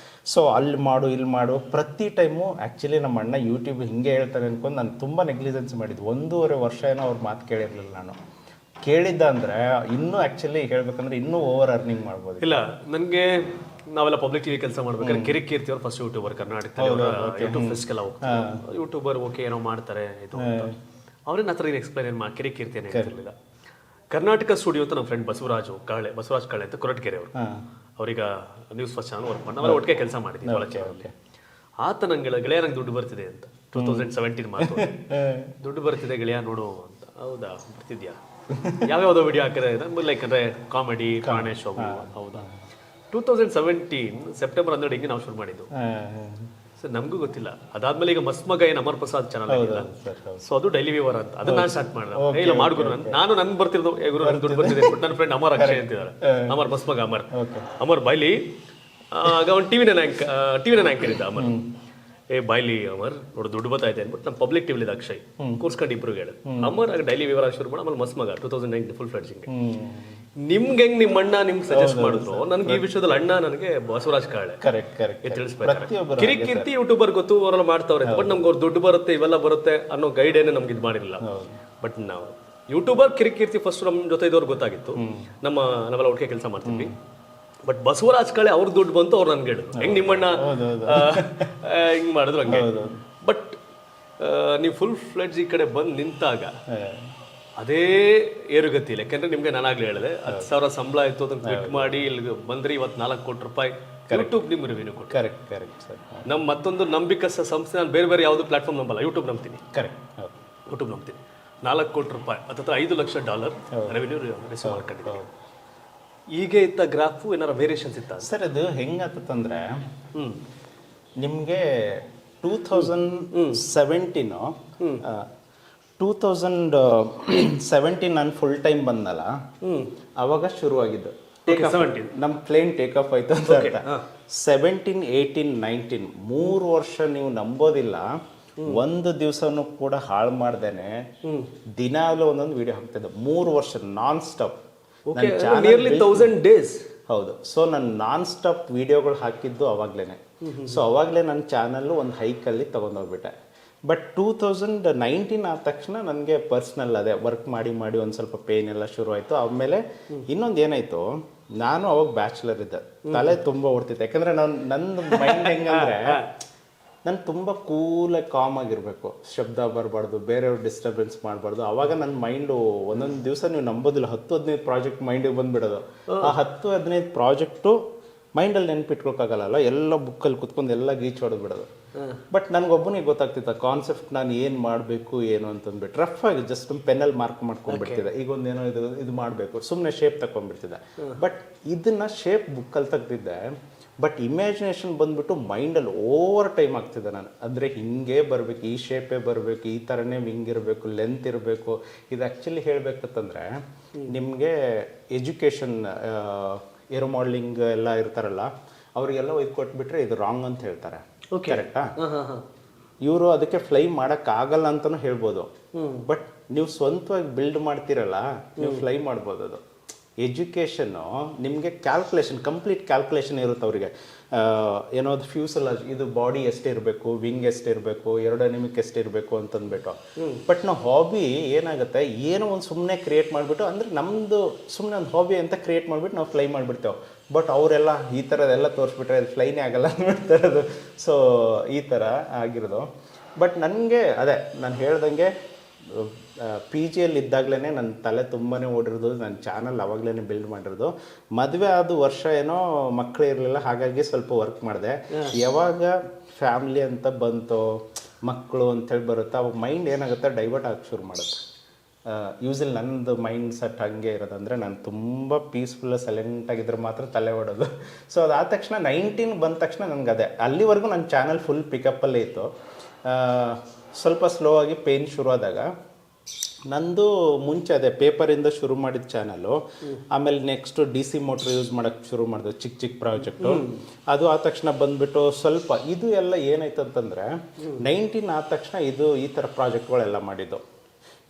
ಸೊ ಅಲ್ಲಿ ಮಾಡು ಇಲ್ಲಿ ಮಾಡು ಪ್ರತಿ ಟೈಮು. ಆ್ಯಕ್ಚುಲಿ ನಮ್ಮ ಅಣ್ಣ ಯೂಟ್ಯೂಬ್ ಹಿಂಗೆ ಹೇಳ್ತಾರೆ ಅನ್ಕೊಂಡು ನಾನು ತುಂಬ ನೆಗ್ಲಿಜೆನ್ಸ್ ಮಾಡಿದ್ದು. 1.5 ವರ್ಷ ಏನೋ ಅವ್ರ ಮಾತು ಕೇಳಿರಲಿಲ್ಲ. ನಾನು ಕೇಳಿದ್ದ ಅಂದರೆ ಇನ್ನೂ ಆ್ಯಕ್ಚುಲಿ ಹೇಳ್ಬೇಕಂದ್ರೆ ಇನ್ನೂ ಓವರ್ ಅರ್ನಿಂಗ್ ಮಾಡ್ಬೋದು. ಇಲ್ಲ, ನನಗೆ ನಾವೆಲ್ಲ ಪಬ್ಲಿಕ್ ಟಿವಿ ಕೆಲಸ ಮಾಡ್ಬೇಕಾದ್ರೆ ಕಿರಿಕೀರ್ತಿ ಅವ್ರು ಫಸ್ಟ್ ಯೂಟ್ಯೂಬರ್ ಕರ್ನಾಟಕದಲ್ಲಿ ಯೂಟ್ಯೂಬ್ ಫೆಸ್ಟ್ಗೆಲ್ಲ ಹೋಗ್ತಾರೆ. ಯೂಟ್ಯೂಬರ್ ಓಕೆ ಏನೋ ಮಾಡ್ತಾರೆ ಇದು, ಅವ್ರೇನು ಹತ್ರ ಎಕ್ಸ್ಪ್ಲೈನ್ ಏನು ಕಿರಿಕೀರ್ತಿ ಏನು ಹೇಳ್ತಿರ್ಲಿಲ್ಲ. ಕರ್ನಾಟಕ ಸ್ಟುಡಿಯೋ ಅಂತ ನಮ್ಮ ಫ್ರೆಂಡ್ ಬಸವರಾಜ್ ಕಾಳೆ ಅಂತ ಕೊರಟಗೆರೆ ಅವರು, ಅವ್ರೀಗ ನ್ಯೂಸ್ ಫಸ್ಟ್ ಚಾನಲ್ ವರ್ಕ್ ಮಾಡಿ, ನಾವೆಲ್ಲ ಒಟ್ಟಿಗೆ ಕೆಲಸ ಮಾಡಿದ್ವಿ ಒಳಚೇರಲ್ಲಿ. ಆತ ನಂಗೆ ಗೆಳೆಯ ನಂಗೆ ದುಡ್ಡು ಬರ್ತಿದೆ ಅಂತ 2017 ಮಾತು, ದುಡ್ಡು ಬರ್ತಿದೆ ಗೆಳೆಯ ನೋಡು ಅಂತ. ಹೌದಾ, ಬರ್ತಿದ್ಯಾ? ಯಾವ್ಯಾವುದೋ ವಿಡಿಯೋ ಹಾಕಿದ್ರೆ ಲೈಕ್ ಅಂದರೆ ಕಾಮಿಡಿ ಪ್ರಾಣೇಶ್ ಹೋಗು. ಹೌದಾ, 2017 ಸೆಪ್ಟೆಂಬರ್ 12 ಹಿಂಗೆ ನಾವು ಶುರು ಮಾಡಿದ್ದು. ಸರ್ ನಮಗೂ ಗೊತ್ತಿಲ್ಲ. ಅದಾದ್ಮೇಲೆ ಈಗ ಮಸ್ಮಗ ಏನು ಅಮರ್ ಪ್ರಸಾದ್ ಚಾನಲ್ ಆಗಿಲ್ಲ, ಸೊ ಅದು ಡೈಲಿ ವ್ಯೂವರ್ ಅಂತ, ಅದನ್ನ ನಾನು ಸ್ಟಾರ್ಟ್ ಮಾಡಿದೆ. ಇಲ್ಲ ಮಾಡ್ಗುರು, ನಾನು ನನ್ಗೆ ಬರ್ತಿರೋದು ಗುರು ನನ್ಗೆ ದುಡ್ಡು ಬರ್ತಿದೆ. ನನ್ನ ಫ್ರೆಂಡ್ ಅಮರ್ ಅಕ್ಷಯ್ ಅಂತಿದ್ದಾರೆ, ಅಮರ್ ಮಸ್ಮಗ ಅಮರ್ ಬಾಯ್ಲಿ, ಆಗ ಅವ್ನು ಟಿವಿ ನೈನ್ ಆಂಕರ್ ಇದ್ದ ಅಮರ್. ಬಾಯ್ಲಿ ಅಮರ್ ನೋಡು ದುಡ್ಡು ಬರ್ತಾಯಿದೆ ಅಂದ್ಬಿಟ್ಟು ನಮ್ಮ ಪಬ್ಲಿಕ್ ಟಿವಿಲಿದ್ದ ಅಕ್ಷಯ್ ಕೂರ್ಸ್ಕೊಂಡು ಇಬ್ರು ಹೇಳಿದ್ರು. ಅಮರ್ ಆಗ ಡೈಲಿ ವ್ಯೂವರ್ ಶುರು ಮಾಡಿ, ಆಮೇಲೆ ಮಸ್ಮಗ 2009 ಫುಲ್ ಫ್ಲೆಡ್ಜಿಂಗ್. ನಿಮ್ಗೆ ಹೆಂಗ್ ನಿಮ್ಮ ಅಣ್ಣ ನಿಮ್ಗೆ ಸಜೆಸ್ಟ್ ಮಾಡಿದ್ರು, ನನ್ಗೆ ಈ ವಿಷಯದಲ್ಲಿ ಅಣ್ಣ ನನಗೆ ಬಸವರಾಜ್ ಕಾಳೆ ತಿಳಿಸ್ಬೇಕು. ಕಿರಿಕೀರ್ತಿ ಯೂಟ್ಯೂಬರ್ ಗೊತ್ತು, ಅವರೆಲ್ಲ ಮಾಡ್ತಾವ್ರೆ, ಬಟ್ ನಮ್ಗೆ ಅವ್ರು ದುಡ್ಡು ಬರುತ್ತೆ ಇವೆಲ್ಲ ಬರುತ್ತೆ ಅನ್ನೋ ಗೈಡೇನೆ ನಮ್ಗೆ ಇದು ಮಾಡಿರಲಿಲ್ಲ. ಬಟ್ ನಾವು ಯೂಟ್ಯೂಬರ್ ಕಿರಿಕೀರ್ತಿ ಫಸ್ಟ್ ನಮ್ಮ ಜೊತೆ ಇದ್ದವ್ರು ಗೊತ್ತಾಗಿತ್ತು, ನಾವೆಲ್ಲ ಒಟ್ಟಿಗೆ ಕೆಲಸ ಮಾಡ್ತಿದ್ವಿ. ಬಟ್ ಬಸವರಾಜ್ ಕಾಳೆ ಅವ್ರ ದುಡ್ಡು ಬಂತು, ಅವ್ರು ನನ್ಗೆ ಹೇಳಿದ್ರು ಹೆಂಗ್ ನಿಮ್ಮಣ್ಣ ಹಿಂಗ್ ಮಾಡಿದ್ರು ಹಂಗೆ. ಬಟ್ ನೀವು ಫುಲ್ ಫ್ಲೆಡ್ಜ್ ಈ ಕಡೆ ಬಂದು ನಿಂತಾಗ ಅದೇ ಏರುಗತಿ ಇಲ್ಲ. ಯಾಕೆಂದ್ರೆ ನಿಮ್ಗೆ ನಾನಾಗ್ಲೇ ಹೇಳಿದೆ, 10,000 ಸಂಬಳ ಆಯ್ತು, ಅದನ್ನ ಕ್ವಿಟ್ ಮಾಡಿ ಇಲ್ಲಿ ಬಂದ್ರಿ. ಇವತ್ತು 4 ಕೋಟಿ ರೂಪಾಯಿ ಯೂಟ್ಯೂಬ್ ನಿಮ್ಗೆ ರಿವ್ಯೂ ಕೊಟ್ಟು. Correct sir. ನಮ್ಮ ಮತ್ತೊಂದು ನಂಬಿಕಸ ಸಂಸ್ಥೆ, ನಾನು ಬೇರೆ ಯಾವುದು ಪ್ಲಾಟ್ಫಾರ್ಮ್ ನಂಬಲ್ಲ, ಯೂಟ್ಯೂಬ್ ನಂಬ್ತೀನಿ. ಯೂಟ್ಯೂಬ್ ನಂಬ್ತೀನಿ. 4 ಕೋಟಿ ರೂಪಾಯಿ ಅಥವಾ $5 ಲಕ್ಷ ರೆವೆನ್ಯೂ ರಿಸೀವ್ ಮಾಡ್ಕೊಂಡಿದ್ದೀನಿ. ಈಗ ಇತ್ತ ಗ್ರಾಫು ಏನಾರ ವೇರಿಯೇಷನ್ಸ್ ಇತ್ತ ಸರ್? ಅದು ಹೆಂಗಾತಂದ್ರೆ ನಿಮಗೆ 2017 ನಾನು ಫುಲ್ ಟೈಮ್ ಬಂದಲ್ಲ, ಅವಾಗ ಶುರುವಾಗಿದ್ದು ನಮ್ಮ ಪ್ಲೇನ್ ಟೇಕ್ ಆಫ್ ಆಯ್ತು ಅಂತ ಅರ್ಥ. 17, 18, 19 3 ವರ್ಷ ನೀವು ನಂಬೋದಿಲ್ಲ, ಒಂದು ದಿವಸನೂ ಕೂಡ ಹಾಳು ಮಾಡ್ದೇನೆ ದಿನಾಲು ಒಂದೊಂದು ವಿಡಿಯೋ ಹಾಕ್ತಿದ್ದೆ. 3 ವರ್ಷ ನಾನ್ ಸ್ಟಾಪ್. 1000 days. ಹೌದು. ಸೊ ನಾನು ನಾನ್ ಸ್ಟಾಪ್ ವಿಡಿಯೋಗಳು ಹಾಕಿದ್ದು ಅವಾಗ್ಲೇನೆ. ಸೊ ಅವಾಗಲೇ ನನ್ನ ಚಾನಲ್ಲು ಒಂದು ಹೈಕಲ್ಲಿ ತೊಗೊಂಡೋಗ್ಬಿಟ್ಟೆ. ಬಟ್ 2019 ಆದ ತಕ್ಷಣ ನನಗೆ ಪರ್ಸ್ನಲ್ ಅದೇ ವರ್ಕ್ ಮಾಡಿ ಒಂದು ಸ್ವಲ್ಪ ಪೇನ್ ಎಲ್ಲ ಶುರು ಆಯಿತು. ಆಮೇಲೆ ಇನ್ನೊಂದು ಏನಾಯಿತು, ನಾನು ಅವಾಗ ಬ್ಯಾಚುಲರ್ ಇದ್ದೆ, ತಲೆ ತುಂಬ ಓಡ್ತಿದ್ದೆ. ಯಾಕಂದರೆ ನಂದು ಮೈಂಡ್ ಹೆಂಗಂದ್ರೆ ನಾನು ತುಂಬ ಕೂಲಾಗಿ ಕಾಮ್ ಆಗಿರಬೇಕು, ಶಬ್ದ ಬರಬಾರ್ದು, ಬೇರೆಯವ್ರು ಡಿಸ್ಟರ್ಬೆನ್ಸ್ ಮಾಡಬಾರ್ದು. ಆವಾಗ ನನ್ನ ಮೈಂಡು ಒಂದೊಂದು ದಿವಸ ನೀವು ನಂಬೋದಿಲ್ಲ 10-15 ಪ್ರಾಜೆಕ್ಟ್ ಮೈಂಡಿಗೆ ಬಂದುಬಿಡೋದು. ಆ 10-15 ಪ್ರಾಜೆಕ್ಟು ಮೈಂಡಲ್ಲಿ ನೆನ್ಪಿಟ್ಕೊಳಕ್ಕಾಗಲ್ಲ, ಎಲ್ಲ ಬುಕ್ಕಲ್ಲಿ ಕುತ್ಕೊಂಡು ಎಲ್ಲ ಗೀಚ್ ಹೊಡೆದ್ಬಿಡೋದು. ಬಟ್ ನನಗೊಬ್ಬನಿಗೆ ಗೊತ್ತಾಗ್ತಿತ್ತು ಕಾನ್ಸೆಪ್ಟ್ ನಾನು ಏನು ಮಾಡಬೇಕು ಏನು ಅಂತಂದ್ಬಿಟ್ಟು ರಫ್ ಆಗಿ ಜಸ್ಟ್ ಪೆನ್ನಲ್ಲಿ ಮಾರ್ಕ್ ಮಾಡ್ಕೊಂಡ್ಬಿಡ್ತಿದ್ದೆ. ಈಗ ಒಂದೇನೋ ಇದು ಮಾಡಬೇಕು ಸುಮ್ಮನೆ ಶೇಪ್ ತಗೊಂಡ್ಬಿಡ್ತಿದ್ದೆ. ಬಟ್ ಇದನ್ನು ಶೇಪ್ ಬುಕ್ಕಲ್ಲಿ ತೆಗ್ದಿದ್ದೆ. ಬಟ್ ಇಮ್ಯಾಜಿನೇಷನ್ ಬಂದ್ಬಿಟ್ಟು ಮೈಂಡಲ್ಲಿ ಓವರ್ ಟೈಮ್ ಆಗ್ತಿದೆ ನಾನು. ಅಂದರೆ ಹಿಂಗೆ ಬರಬೇಕು, ಈ ಶೇಪೇ ಬರಬೇಕು, ಈ ಥರನೇ ಹಿಂಗಿರಬೇಕು, ಲೆಂತ್ ಇರಬೇಕು. ಇದು ಆ್ಯಕ್ಚುಲಿ ಹೇಳಬೇಕಂತಂದರೆ ನಿಮಗೆ ಎಜುಕೇಷನ್ ಏರೋ ಮಾಡಲಿಂಗ್ ಎಲ್ಲ ಇರ್ತಾರಲ್ಲ ಅವರಿಗೆಲ್ಲ ಒಯ್ದು ಕೊಟ್ಬಿಟ್ರೆ ಇದು ರಾಂಗ್ ಅಂತ ಹೇಳ್ತಾರೆ. ಕರೆಕ್ಟಾ? ಇವರು ಅದಕ್ಕೆ ಫ್ಲೈ ಮಾಡೋಕ್ಕಾಗಲ್ಲ ಅಂತಲೂ ಹೇಳ್ಬೋದು. ಬಟ್ ನೀವು ಸ್ವಂತವಾಗಿ ಬಿಲ್ಡ್ ಮಾಡ್ತೀರಲ್ಲ, ನೀವು ಫ್ಲೈ ಮಾಡ್ಬೋದು. ಅದು ಎಜುಕೇಷನ್ನು ನಿಮಗೆ ಕ್ಯಾಲ್ಕುಲೇಷನ್, ಕಂಪ್ಲೀಟ್ ಕ್ಯಾಲ್ಕುಲೇಷನ್ ಇರುತ್ತೆ ಅವರಿಗೆ. ಏನೋ ಅದು ಫ್ಯೂಸಲಾಜ್, ಇದು ಬಾಡಿ ಎಷ್ಟಿರಬೇಕು, ವಿಂಗ್ ಎಷ್ಟಿರಬೇಕು, ಏರೋಡೈನಮಿಕ್ ಎಷ್ಟಿರಬೇಕು ಅಂತಂದ್ಬಿಟ್ಟು. ಬಟ್ ನಾವು ಹಾಬಿ ಏನಾಗುತ್ತೆ, ಏನೋ ಒಂದು ಸುಮ್ಮನೆ ಕ್ರಿಯೇಟ್ ಮಾಡಿಬಿಟ್ಟು, ಅಂದರೆ ನಮ್ಮದು ಸುಮ್ಮನೆ ಒಂದು ಹಾಬಿ ಅಂತ ಕ್ರಿಯೇಟ್ ಮಾಡಿಬಿಟ್ಟು ನಾವು ಫ್ಲೈ ಮಾಡಿಬಿಡ್ತೇವೆ. ಬಟ್ ಅವರೆಲ್ಲ ಈ ಥರದ್ದೆಲ್ಲ ತೋರಿಸ್ಬಿಟ್ರೆ ಅದು ಫ್ಲೈನೇ ಆಗಲ್ಲ ಅಂದ್ಬಿಡ್ತಾರದು. ಸೊ ಈ ಥರ ಆಗಿರೋದು. ಬಟ್ ನನಗೆ ಅದೇ ನಾನು ಹೇಳ್ದಂಗೆ ಪಿ ಜಿಯಲ್ಲಿ ಇದ್ದಾಗಲೇ ನನ್ನ ತಲೆ ತುಂಬಾ ಓಡಿರೋದು, ನನ್ನ ಚಾನಲ್ ಅವಾಗಲೇ ಬಿಲ್ಡ್ ಮಾಡಿರೋದು. ಮದುವೆ ಆದ ವರ್ಷ ಏನೋ ಮಕ್ಕಳು ಇರಲಿಲ್ಲ, ಹಾಗಾಗಿ ಸ್ವಲ್ಪ ವರ್ಕ್ ಮಾಡಿದೆ. ಯಾವಾಗ ಫ್ಯಾಮ್ಲಿ ಅಂತ ಬಂತು, ಮಕ್ಕಳು ಅಂಥೇಳಿ ಬರುತ್ತೋ ಅವಾಗ ಮೈಂಡ್ ಏನಾಗುತ್ತೆ, ಡೈವರ್ಟ್ ಆಗಕ್ಕೆ ಶುರು ಮಾಡುತ್ತೆ. ಯೂಸಲಿ ನನ್ನದು ಮೈಂಡ್ ಸೆಟ್ ಹಾಗೆ ಇರೋದಂದರೆ ನಾನು ತುಂಬ ಪೀಸ್ಫುಲ್ ಸೈಲೆಂಟಾಗಿದ್ದರೆ ಮಾತ್ರ ತಲೆ ಓಡೋದು. ಸೊ ಅದಾದ ತಕ್ಷಣ 19 ಬಂದ ತಕ್ಷಣ ನನಗೆ ಅದೇ ಅಲ್ಲಿವರೆಗೂ ನನ್ನ ಚಾನಲ್ ಫುಲ್ ಪಿಕಪ್ಪಲ್ಲೇ ಇತ್ತು. ಸ್ವಲ್ಪ ಸ್ಲೋ ಆಗಿ ಪೇನ್ ಶುರು ಆದಾಗ ನಂದು ಮುಂಚೆ ಅದೇ ಪೇಪರಿಂದ ಶುರು ಮಾಡಿದ ಚಾನಲ್ಲು, ಆಮೇಲೆ ನೆಕ್ಸ್ಟು DC ಮೋಟ್ರ್ ಯೂಸ್ ಮಾಡೋಕ್ಕೆ ಶುರು ಮಾಡಿದೆ, ಚಿಕ್ಕ ಚಿಕ್ಕ ಪ್ರಾಜೆಕ್ಟು. ಅದು ಆದ ತಕ್ಷಣ ಬಂದುಬಿಟ್ಟು ಸ್ವಲ್ಪ ಇದು ಎಲ್ಲ ಏನಾಯ್ತು ಅಂತಂದರೆ 19 ಆದ ತಕ್ಷಣ ಇದು ಈ ಥರ ಪ್ರಾಜೆಕ್ಟ್ಗಳೆಲ್ಲ ಮಾಡಿದ್ದು.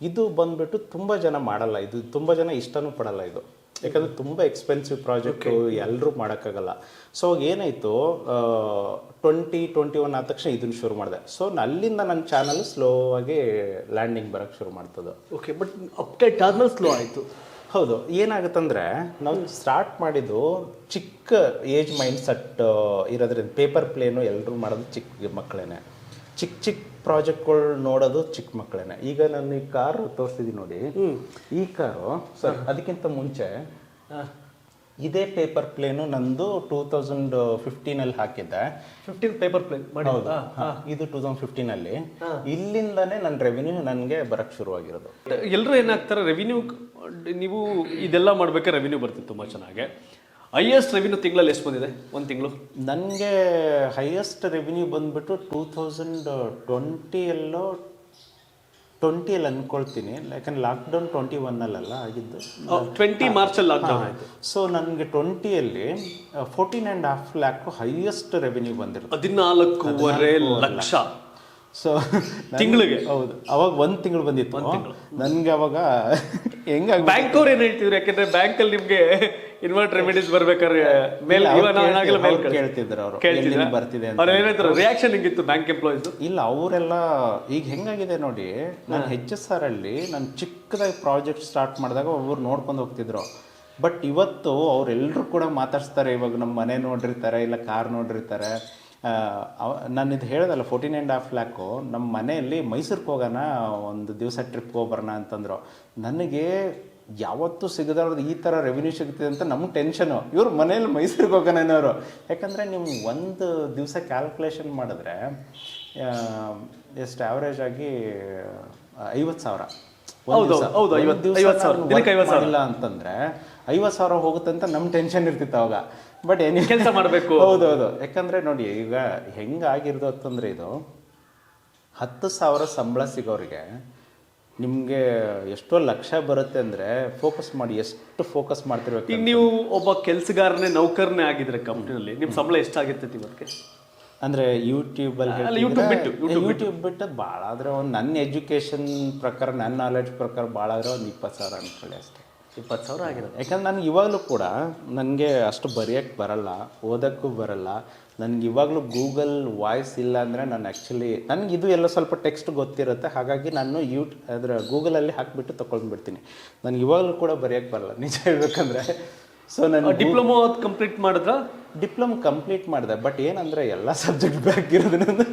ಇದು ಬಂದುಬಿಟ್ಟು ತುಂಬ ಜನ ಮಾಡಲ್ಲ, ಇದು ತುಂಬ ಜನ ಇಷ್ಟನೂ ಪಡಲ್ಲ ಇದು, ಯಾಕಂದರೆ ತುಂಬ ಎಕ್ಸ್ಪೆನ್ಸಿವ್ ಪ್ರಾಜೆಕ್ಟು, ಎಲ್ಲರೂ ಮಾಡೋಕ್ಕಾಗಲ್ಲ. ಸೊ ಏನಾಯಿತು, 2021 ಆದ ತಕ್ಷಣ ಇದನ್ನು ಶುರು ಮಾಡಿದೆ. ಸೊ ಅಲ್ಲಿಂದ ನನ್ನ ಚಾನಲ್ ಸ್ಲೋ ಆಗಿ ಲ್ಯಾಂಡಿಂಗ್ ಬರೋಕ್ಕೆ ಶುರು ಮಾಡ್ತದೆ. ಓಕೆ, ಬಟ್ ಅಪ್ಡೇಟ್ ಆದ್ಮೇಲೆ ಸ್ಲೋ ಆಯಿತು. ಹೌದು. ಏನಾಗುತ್ತಂದರೆ ನಾವು ಸ್ಟಾರ್ಟ್ ಮಾಡಿದ್ದು ಚಿಕ್ಕ ಏಜ್ ಮೈಂಡ್ ಸೆಟ್ ಇರೋದ್ರಿಂದ, ಪೇಪರ್ ಪ್ಲೇನು ಎಲ್ಲರೂ ಮಾಡೋದು ಚಿಕ್ಕ ಮಕ್ಕಳೇನೆ, ಚಿಕ್ಕ ಚಿಕ್ಕ ಪ್ರಾಜೆಕ್ಟ್ಗಳು ನೋಡೋದು ಚಿಕ್ಕ ಮಕ್ಕಳೇನೆ. ಈಗ ನಾನು ಈ ಕಾರು ತೋರಿಸ್ತಿದ್ದೀನಿ ನೋಡಿ, ಈ ಕಾರು ಸರ್ ಅದಕ್ಕಿಂತ ಮುಂಚೆ ಇದೇ ಪೇಪರ್ ಪ್ಲೇನು ನಂದು 2015 ಹಾಕಿದ್ದೆ. 15 ಪೇಪರ್ ಪ್ಲೇನ್ ಮಾಡಿ. ಹೌದು, ಇದು 2015 ಇಲ್ಲಿಂದಾನೇ ನನ್ನ ರೆವಿನ್ಯೂ ನನಗೆ ಬರಕ್ಕೆ ಶುರುವಾಗಿರೋದು. ಎಲ್ಲರೂ ಏನಾಗ್ತಾರೆ, ರೆವಿನ್ಯೂ ನೀವು ಇದೆಲ್ಲ ಮಾಡ್ಬೇಕಾದ್ರೆ ರೆವಿನ್ಯೂ ಬರ್ತಿತ್ತು ತುಂಬ ಚೆನ್ನಾಗಿ. ಹೈಯೆಸ್ಟ್ ರೆವಿನ್ಯೂ ತಿಂಗಳಲ್ಲಿ ಎಷ್ಟು ಬಂದಿದೆ ಒಂದು ತಿಂಗಳು? ನನಗೆ ಹೈಯೆಸ್ಟ್ ರೆವಿನ್ಯೂ ಬಂದ್ಬಿಟ್ಟು 2020 20 ಅಂದ್ಕೊಳ್ತೀನಿ, ಯಾಕಂದ್ರೆ ಲಾಕ್ಡೌನ್ 21 ಆಗಿದ್ದು. 20 ಮಾರ್ಚಲ್ಲಿ ಲಾಕ್ಡೌನ್ ಆಯಿತು. ಸೊ ನನಗೆ 20 14.5 ಲ್ಯಾಕ್ ಹೈಯೆಸ್ಟ್ ರೆವಿನ್ಯೂ ಬಂದಿರೋದು. 14.5 ಲಕ್ಷ. ಸೊ ತಿಂಗಳಿಗೆ? ಹೌದು, ಅವಾಗ ಒಂದು ತಿಂಗಳು ಬಂದಿತ್ತು ನನಗೆ. ಅವಾಗ ಹೆಂಗಾಗಿ ಬ್ಯಾಂಕ್ ಅವ್ರು ಏನು ಹೇಳ್ತಿದ್ರು, ಯಾಕಂದ್ರೆ ಬ್ಯಾಂಕಲ್ಲಿ ನಿಮಗೆ ಇನ್ವರ್ಟ್ ರೆಮಿಡೀಸ್ ಬರ್ಬೇಕಾದ್ರೆ ಕೇಳ್ತಿದ್ರು ಅವರು, ಬರ್ತಿದೆ ಅವ್ರು ಏನಾಯ್ತು, ರಿಯಾಕ್ಷನ್ ಹೆಂಗಿತ್ತು ಬ್ಯಾಂಕ್ ಎಂಪ್ಲಾಯೀಸ್? ಇಲ್ಲ, ಅವರೆಲ್ಲ ಈಗ ಹೆಂಗಾಗಿದೆ ನೋಡಿ, ನಾನು HSR ಅಲ್ಲಿ ನಾನು ಚಿಕ್ಕದಾಗಿ ಪ್ರಾಜೆಕ್ಟ್ ಸ್ಟಾರ್ಟ್ ಮಾಡಿದಾಗ ಒಬ್ಬರು ನೋಡ್ಕೊಂಡು ಹೋಗ್ತಿದ್ರು. ಬಟ್ ಇವತ್ತು ಅವರೆಲ್ಲರೂ ಕೂಡ ಮಾತಾಡ್ಸ್ತಾರೆ. ಇವಾಗ ನಮ್ಮ ಮನೆ ನೋಡಿರ್ತಾರೆ, ಇಲ್ಲ ಕಾರ್ ನೋಡಿರ್ತಾರೆ. ನಾನು ಇದು ಹೇಳ್ದಲ್ಲ 14.5 ಲ್ಯಾಕು, ನಮ್ಮ ಮನೆಯಲ್ಲಿ ಮೈಸೂರಿಗೆ ಹೋಗೋಣ, ಒಂದು ದಿವಸ ಟ್ರಿಪ್ ಹೋಗ್ಬರೋಣ ಅಂತಂದರು. ನನಗೆ ಯಾವತ್ತೂ ಸಿಗದಾರ್ದು ಈ ಥರ ರೆವಿನ್ಯೂ ಸಿಗ್ತಿದೆ ಅಂತ ನಮಗೆ ಟೆನ್ಷನು. ಇವ್ರು ಮನೇಲಿ ಮೈಸೂರಿಗೆ ಹೋಗೋಣ ಅನ್ನೋರು. ಯಾಕಂದರೆ ನೀವು ಒಂದು ದಿವಸ ಕ್ಯಾಲ್ಕುಲೇಷನ್ ಮಾಡಿದ್ರೆ ಎಷ್ಟು ಆವ್ರೇಜ್ ಆಗಿ 50,000 ಇಲ್ಲ ಅಂತಂದರೆ 50,000 ಹೋಗುತ್ತೆ ಅಂತ ನಮ್ಮ ಟೆನ್ಷನ್ ಇರ್ತಿತ್ತು ಅವಾಗ. ಬಟ್ ಏನು ಕೆಲಸ ಮಾಡಬೇಕು. ಹೌದೌದು. ಯಾಕಂದರೆ ನೋಡಿ, ಈಗ ಹೆಂಗಾಗಿರೋದು ಅಂತಂದರೆ, ಇದು 10,000 ಸಂಬಳ ಸಿಗೋರಿಗೆ ನಿಮಗೆ ಎಷ್ಟೋ ಲಕ್ಷ ಬರುತ್ತೆ ಅಂದರೆ ಫೋಕಸ್ ಮಾಡಿ, ಎಷ್ಟು ಫೋಕಸ್ ಮಾಡ್ತಿರ್ಬೇಕು. ಈಗ ನೀವು ಒಬ್ಬ ಕೆಲಸಗಾರನೇ ನೌಕರನೇ ಆಗಿದ್ರೆ ಕಂಪ್ನಿಯಲ್ಲಿ ನಿಮ್ಮ ಸಂಬಳ ಎಷ್ಟಾಗಿರ್ತೈತಿ ಇವತ್ತಿಗೆ? ಅಂದರೆ ಯೂಟ್ಯೂಬಲ್ಲಿ ಯೂಟ್ಯೂಬ್ ಬಿಟ್ಟು ಭಾಳ ಆದರೆ ಒಂದು ನನ್ನ ಎಜುಕೇಷನ್ ಪ್ರಕಾರ, ನನ್ನ ನಾಲೆಡ್ಜ್ ಪ್ರಕಾರ ಭಾಳ ಆದರೆ ಒಂದು 20,000 ಅಂದ್ಕೊಳ್ಳಿ ಅಷ್ಟೇ. 20,000 ಆಗಿರೋದು. ಯಾಕಂದ್ರೆ ನನಗೆ ಇವಾಗಲೂ ಕೂಡ ನನಗೆ ಅಷ್ಟು ಬರೆಯೋಕ್ಕೆ ಬರಲ್ಲ, ಓದೋಕ್ಕೂ ಬರಲ್ಲ. ನನಗೆ ಇವಾಗಲೂ ಗೂಗಲ್ ವಾಯ್ಸ್ ಇಲ್ಲ ಅಂದರೆ ನಾನು ಆ್ಯಕ್ಚುಲಿ ನನಗೆ ಇದು ಎಲ್ಲ ಸ್ವಲ್ಪ ಟೆಕ್ಸ್ಟ್ ಗೊತ್ತಿರುತ್ತೆ. ಹಾಗಾಗಿ ನಾನು ಗೂಗಲಲ್ಲಿ ಹಾಕಿಬಿಟ್ಟು ತೊಗೊಂಡ್ಬಿಡ್ತೀನಿ. ನನಗೆ ಇವಾಗಲೂ ಕೂಡ ಬರೆಯೋಕ್ಕೆ ಬರಲ್ಲ ನಿಜ ಹೇಳ್ಬೇಕಂದ್ರೆ. ಸೊ ನಾನು ಡಿಪ್ಲೊಮಾ ಕಂಪ್ಲೀಟ್ ಮಾಡಿದ್ರ? ಡಿಪ್ಲೊಮಾ ಕಂಪ್ಲೀಟ್ ಮಾಡಿದೆ, ಬಟ್ ಏನಂದ್ರೆ ಎಲ್ಲ ಸಬ್ಜೆಕ್ಟ್ ಬ್ಯಾಕ್ ಇರೋದ್ರಿಂದ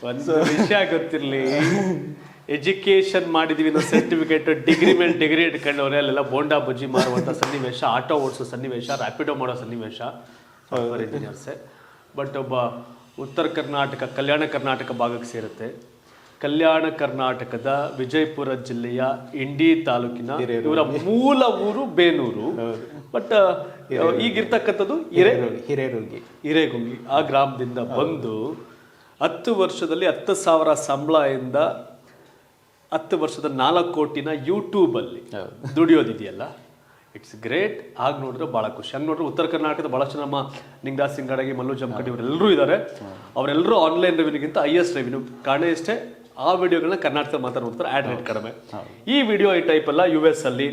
ಒಂದು ವಿಷಯ ಗೊತ್ತಿರಲಿ, ಎಜುಕೇಶನ್ ಮಾಡಿದೀವಿ ಅನ್ನೋ ಸರ್ಟಿಫಿಕೇಟ್, ಡಿಗ್ರಿ ಮೇಲೆ ಡಿಗ್ರಿ ಇಟ್ಕೊಂಡವ್ರೆ ಅಲ್ಲೆಲ್ಲ ಬೋಂಡಾ ಬಜ್ಜಿ ಮಾರುವಂಥ ಸನ್ನಿವೇಶ, ಆಟೋ ಓಡಿಸೋ ಸನ್ನಿವೇಶ, ರ್ಯಾಪಿಡೋ ಮಾಡೋ ಸನ್ನಿವೇಶ ಸಾಫ್ಟ್ವೇರ್ ಇಂಜಿನಿಯರ್ಸೇ. ಬಟ್ ಒಬ್ಬ ಉತ್ತರ ಕರ್ನಾಟಕ, ಕಲ್ಯಾಣ ಕರ್ನಾಟಕ ಭಾಗಕ್ಕೆ ಸೇರುತ್ತೆ. ಕಲ್ಯಾಣ ಕರ್ನಾಟಕದ ವಿಜಯಪುರ ಜಿಲ್ಲೆಯ ಇಂಡಿ ತಾಲೂಕಿನ ಇವರ ಮೂಲ ಊರು ಬೇನೂರು. ಬಟ್ ಈಗಿರ್ತಕ್ಕಂಥದ್ದು ಹಿರೇಗುಂಗಿ. ಆ ಗ್ರಾಮದಿಂದ ಬಂದು 10 ವರ್ಷದಲ್ಲಿ 10,000 ಸಂಬಳದಿಂದ 10 ವರ್ಷದ 4 ಕೋಟಿನ ಯೂಟ್ಯೂಬಲ್ಲಿ ದುಡಿಯೋದಿದೆಯಲ್ಲ, ಇಟ್ಸ್ ಗ್ರೇಟ್. ಆಗ ನೋಡಿದ್ರೆ ಭಾಳ ಖುಷಿ. ಹಂಗೆ ನೋಡಿದ್ರೆ ಉತ್ತರ ಕರ್ನಾಟಕದ ಭಾಳಷ್ಟು ನಮ್ಮ ನಿಂಗದಾಸ್ ಸಿಂಗಾಡಗಿ, ಮಲ್ಲು ಜಮಖಂಡಿ ಇವರೆಲ್ಲರೂ ಇದ್ದಾರೆ. ಅವರೆಲ್ಲರೂ ಆನ್ಲೈನ್ ರೆವಿನ್ಯೂಗಿಂತ ಹೈಯೆಸ್ಟ್ ರೆವಿನ್ಯೂ. ಕಾರಣ ಎಷ್ಟೇ, ಆ ವಿಡಿಯೋಗಳನ್ನ ಕರ್ನಾಟಕದಲ್ಲಿ ಮಾತ್ರ ನೋಡ್ತಾರೆ, ಆ್ಯಡ್ ರೇಟ್ ಕಡಿಮೆ. ಈ ವಿಡಿಯೋ ಈ ಟೈಪ್ ಎಲ್ಲ US ಅಲ್ಲಿ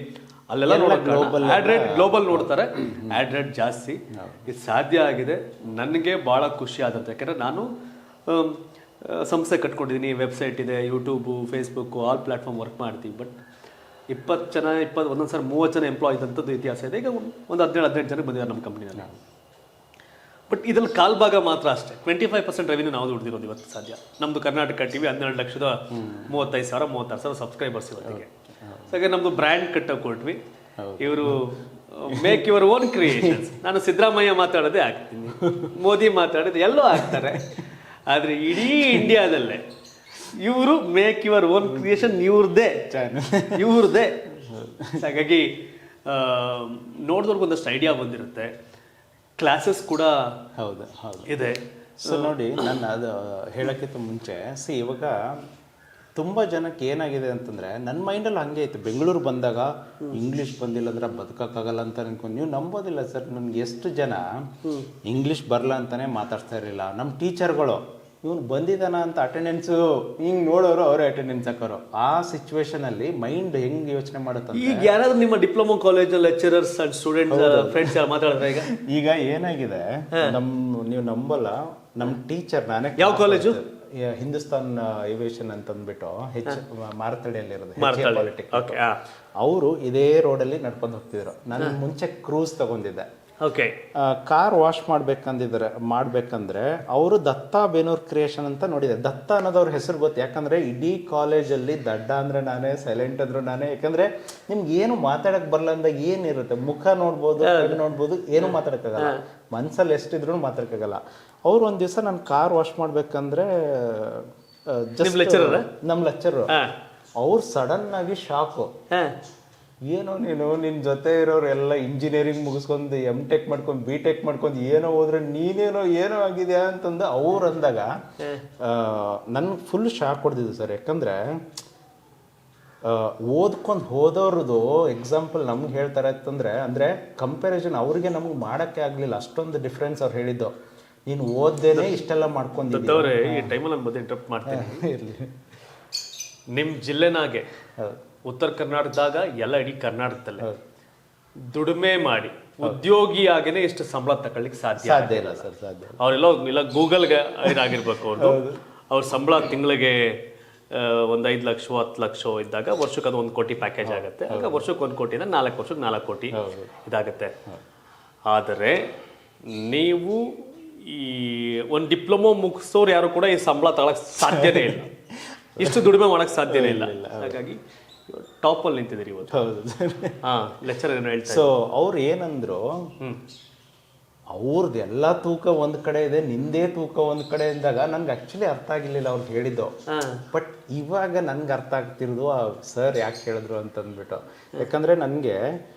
ಅಲ್ಲೆಲ್ಲ ನೋಡೋಕೆ ಆ್ಯಡ್ ರೇಟ್ ಗ್ಲೋಬಲ್ ನೋಡ್ತಾರೆ, ಆ್ಯಡ್ ರೇಟ್ ಜಾಸ್ತಿ. ಇದು ಸಾಧ್ಯ ಆಗಿದೆ. ನನಗೆ ಭಾಳ ಖುಷಿ ಆದಂತೆ, ಯಾಕೆಂದರೆ ನಾನು ಸಂಸ್ಥೆ ಕಟ್ಕೊಂಡಿದ್ದೀನಿ, ವೆಬ್ಸೈಟ್ ಇದೆ, YouTube, Facebook, all platform work ಮಾಡ್ತೀವಿ. ಬಟ್ 20 ಜನ, ಒಂದೊಂದು ಸಲ 30 ಜನ ಎಂಪ್ಲಾಯ್ ಇದ್ದಂಥದ್ದು ಇತಿಹಾಸ ಇದೆ. ಈಗ ಒಂದು 17-18 ಜನಕ್ಕೆ ಬಂದಿದ್ದಾರೆ ನಮ್ಮ ಕಂಪ್ನಿನಲ್ಲಿ. ಬಟ್ ಇದ್ರಲ್ಲಿ ಕಾಲ್ಭಾಗ ಮಾತ್ರ ಅಷ್ಟೇ. 25% ರೆವಿನ್ಯೂ ನಾವು ದುಡ್ದಿರೋದು ಇವತ್ತು ಸಾಧ್ಯ. ನಮ್ಮದು ಕರ್ನಾಟಕ ಟಿವಿ 12,35,000-36,000 ಸಬ್ಸ್ಕ್ರೈಬರ್ಸ್ ಇವತ್ತಿಗೆ. ಸೊ ಹಾಗೆ ನಮ್ಮದು ಬ್ರ್ಯಾಂಡ್ ಕಟ್ಟೋಕೆ ಕೊಟ್ವಿ. ಇವರು ಮೇಕ್ ಯುವರ್ ಓನ್ ಕ್ರಿಯೇಷನ್ಸ್. ನಾನು ಸಿದ್ದರಾಮಯ್ಯ ಮಾತಾಡೋದೇ ಆಗ್ತೀನಿ, ಮೋದಿ ಮಾತಾಡೋದು ಎಲ್ಲೋ ಆಗ್ತಾರೆ. ಆದರೆ ಇಡೀ ಇಂಡಿಯಾದಲ್ಲೇ ಇವರು ಮೇಕ್ ಯುವರ್ ಓನ್ ಕ್ರಿಯೇಷನ್ ಇವ್ರದ್ದೇ. ಹಾಗಾಗಿ ನೋಡಿದವ್ರಿಗೆ ಒಂದಷ್ಟು ಐಡಿಯಾ ಬಂದಿರುತ್ತೆ. ಕ್ಲಾಸಸ್ ಕೂಡ ಇದೆ. ಸೊ ನೋಡಿ, ನಾನು ಅದು ಹೇಳೋಕ್ಕಿಂತ ಮುಂಚೆ ಇವಾಗ ತುಂಬ ಜನಕ್ಕೆ ಏನಾಗಿದೆ ಅಂತಂದರೆ, ನನ್ನ ಮೈಂಡಲ್ಲಿ ಹಂಗೆ ಇತ್ತು. ಬೆಂಗಳೂರು ಬಂದಾಗ ಇಂಗ್ಲೀಷ್ ಬಂದಿಲ್ಲ ಅಂದ್ರೆ ಬದುಕೋಕ್ಕಾಗಲ್ಲ ಅಂತ ಅನ್ಕೊಂಡು, ನೀವು ನಂಬೋದಿಲ್ಲ ಸರ್, ನನಗೆ ಎಷ್ಟು ಜನ ಇಂಗ್ಲೀಷ್ ಬರಲ್ಲ ಅಂತಲೇ ಮಾತಾಡ್ತಾ ಇರಲಿಲ್ಲ. ನಮ್ಮ ಟೀಚರ್ಗಳು ಇವನು ಬಂದಿದ್ದಾನ ಅಂತ ಅಟೆಂಡೆನ್ಸು ಹಿಂಗೆ ನೋಡೋರು, ಅವರೇ ಅಟೆಂಡೆನ್ಸ್ ಹಾಕೋರು. ಆ ಸಿಚುವೇಶನಲ್ಲಿ ಮೈಂಡ್ ಹೆಂಗೆ ಯೋಚನೆ ಮಾಡುತ್ತೆ. ಈಗ ಯಾರಾದ್ರೂ ನಿಮ್ಮ ಡಿಪ್ಲೊಮಾ ಕಾಲೇಜಲ್ಲಿ ಲೆಕ್ಚರರ್ಸ್ ಅಂಡ್ ಸ್ಟೂಡೆಂಟ್ಸ್ ಫ್ರೆಂಡ್ಸ್ ಎಲ್ಲ ಮಾತಾಡಿದ್ರೆ ಈಗ ಏನಾಗಿದೆ, ನೀವು ನಂಬಲ್ಲ, ನಮ್ಮ ಟೀಚರ್, ನಾನೇ ಯಾವ ಕಾಲೇಜು, ಹಿಂದೂಸ್ತಾನ್ ಏವಿಯೇಷನ್ ಅಂತಂದ್ಬಿಟ್ಟು ಮಾರತಡಿಯಲ್ಲಿರೋದು ಪಾಲಿಟೆಕ್ನಿಕ್, ಅವರು ಇದೇ ರೋಡಲ್ಲಿ ನಡ್ಕೊಂಡು ಹೋಗ್ತಿದ್ರು. ನಾನು ಮುಂಚೆ ಕ್ರೂಸ್ ತಗೊಂಡಿದ್ದೆ. ಕಾರ್ ವಾಶ್ ಮಾಡ್ಬೇಕಂದ್ರೆ ಅವರು ದತ್ತಾ ಬೇನೂರ್ ಕ್ರಿಯೇಷನ್ ಅಂತ ನೋಡಿದೆ. ದತ್ತ ಅನ್ನೋದು ಅವ್ರ ಹೆಸರು ಗೊತ್ತು, ಯಾಕಂದ್ರೆ ಇಡೀ ಕಾಲೇಜಲ್ಲಿ ದಡ್ಡ ಅಂದ್ರೆ ನಾನೇ, ಸೈಲೆಂಟ್ ಅಂದ್ರು ನಾನೇ. ಯಾಕಂದ್ರೆ ನಿಮ್ಗೆ ಏನು ಮಾತಾಡಕ್ ಬರಲ್ಲ ಅಂದಾಗ ಏನಿರುತ್ತೆ, ಮುಖ ನೋಡ್ಬೋದು, ನೋಡ್ಬೋದು, ಏನು ಮಾತಾಡಕ್ಕಾಗಲ್ಲ, ಮನ್ಸಲ್ಲಿ ಎಷ್ಟಿದ್ರು ಮಾತಾಡಕ್ಕಾಗಲ್ಲ. ಅವ್ರು ಒಂದ್ ದಿವಸ ನಾನು ಕಾರ್ ವಾಶ್ ಮಾಡ್ಬೇಕಂದ್ರೆ ನಮ್ಮ ಲೆಕ್ಚರ್ ಅವ್ರು ಸಡನ್ ಆಗಿ ಶಾಕು, ಏನೋ ನೀನು ನಿನ್ನ ಜೊತೆ ಇರೋರು ಎಲ್ಲ ಇಂಜಿನಿಯರಿಂಗ್ ಮುಗಿಸ್ಕೊಂಡು M.Tech ಮಾಡ್ಕೊಂಡು B.Tech ಮಾಡ್ಕೊಂಡು ಏನೋ ಹೋದ್ರೆ ನೀನೇನೋ ಏನೋ ಆಗಿದೆಯಾ ಅಂತಂದು ಅವ್ರು ಅಂದಾಗ ನನ್ಗೆ ಫುಲ್ ಶಾಕ್ ಹೊಡೆದಿದ್ದು ಸರ್. ಯಾಕಂದರೆ ಓದ್ಕೊಂಡು ಹೋದವ್ರದ್ದು ಎಕ್ಸಾಂಪಲ್ ನಮ್ಗೆ ಹೇಳ್ತಾರೆ ಅಂತಂದರೆ, ಅಂದರೆ ಕಂಪ್ಯಾರಿಸನ್ ಅವ್ರಿಗೆ ನಮ್ಗೆ ಮಾಡೋಕ್ಕೆ ಆಗಲಿಲ್ಲ, ಅಷ್ಟೊಂದು ಡಿಫ್ರೆನ್ಸ್ ಅವ್ರು ಹೇಳಿದ್ದು. ನೀನು ಓದ್ದೇನೆ ಇಷ್ಟೆಲ್ಲ ಮಾಡ್ಕೊಂಡಿದ್ದವ್ರೆ. ಈ ಟೈಮಲ್ಲಿ ನಾನು ಮತ್ತೆ ಇಂಟರಪ್ಟ್ ಮಾಡ್ತೀನಿ. ಇರಲಿ, ನಿಮ್ಮ ಜಿಲ್ಲೆನಾಗೆ ಉತ್ತರ ಕರ್ನಾಟಕದಾಗ ಎಲ್ಲ ಇಡೀ ಕರ್ನಾಟಕದಲ್ಲೇ ದುಡಿಮೆ ಮಾಡಿ ಉದ್ಯೋಗಿಯಾಗೇನೆ ಇಷ್ಟು ಸಂಬಳ ತಗೊಳ್ಳಿಕ್ಕೆ ಸಾಧ್ಯ ಇಲ್ಲ ಸರ್, ಸಾಧ್ಯ. ಅವರೆಲ್ಲ ಗೂಗಲ್ಗೆ ಆಗಿರ್ಬೇಕು. ಅವ್ರ ಸಂಬಳ ತಿಂಗಳಿಗೆ ಒಂದು 5 ಲಕ್ಷ 10 ಲಕ್ಷ ಇದ್ದಾಗ ವರ್ಷಕ್ಕೆ ಅದು 1 ಕೋಟಿ ಪ್ಯಾಕೇಜ್ ಆಗುತ್ತೆ. ಆಗ ವರ್ಷಕ್ಕೆ 1 ಕೋಟಿಯಿಂದ 4 ವರ್ಷಕ್ಕೆ 4 ಕೋಟಿ ಇದಾಗುತ್ತೆ. ಆದರೆ ನೀವು ಈ ಒಂದು ಡಿಪ್ಲೊಮೊ ಮುಗಿಸೋರು ಯಾರು ಕೂಡ ಈ ಸಂಬಳ ತಗೊಳಕ್ ಸಾಧ್ಯನೇ ಇಲ್ಲ, ಇಷ್ಟು ದುಡಿಮೆ ಮಾಡಕ್ ಸಾಧ್ಯನೇ ಇಲ್ಲ. ಹಾಗಾಗಿ ಟಾಪಲ್ಲಿ ನಿಂತಿದ್ದೀರಿ ಇವತ್ತು. ಹೌದು. ಲೆಕ್ಚರ್ ಏನೋ ಹೇಳ್ತಾರೆ. ಸೊ ಅವ್ರು ಏನಂದ್ರು, ಅವ್ರದ್ದು ಎಲ್ಲ ತೂಕ ಒಂದ್ ಕಡೆ ಇದೆ, ನಿಂದೇ ತೂಕ ಒಂದ್ ಕಡೆ ಇದ್ದಾಗ ನನ್ಗೆ ಆಕ್ಚುಲಿ ಅರ್ಥ ಆಗಿರ್ಲಿಲ್ಲ ಅವ್ರು ಹೇಳಿದ್ದು. ಬಟ್ ಇವಾಗ ನನ್ಗೆ ಅರ್ಥ ಆಗ್ತಿರೋದು ಸರ್ ಯಾಕೆ ಹೇಳಿದ್ರು ಅಂತಂದ್ಬಿಟ್ಟು. ಯಾಕಂದ್ರೆ ನನಗೆ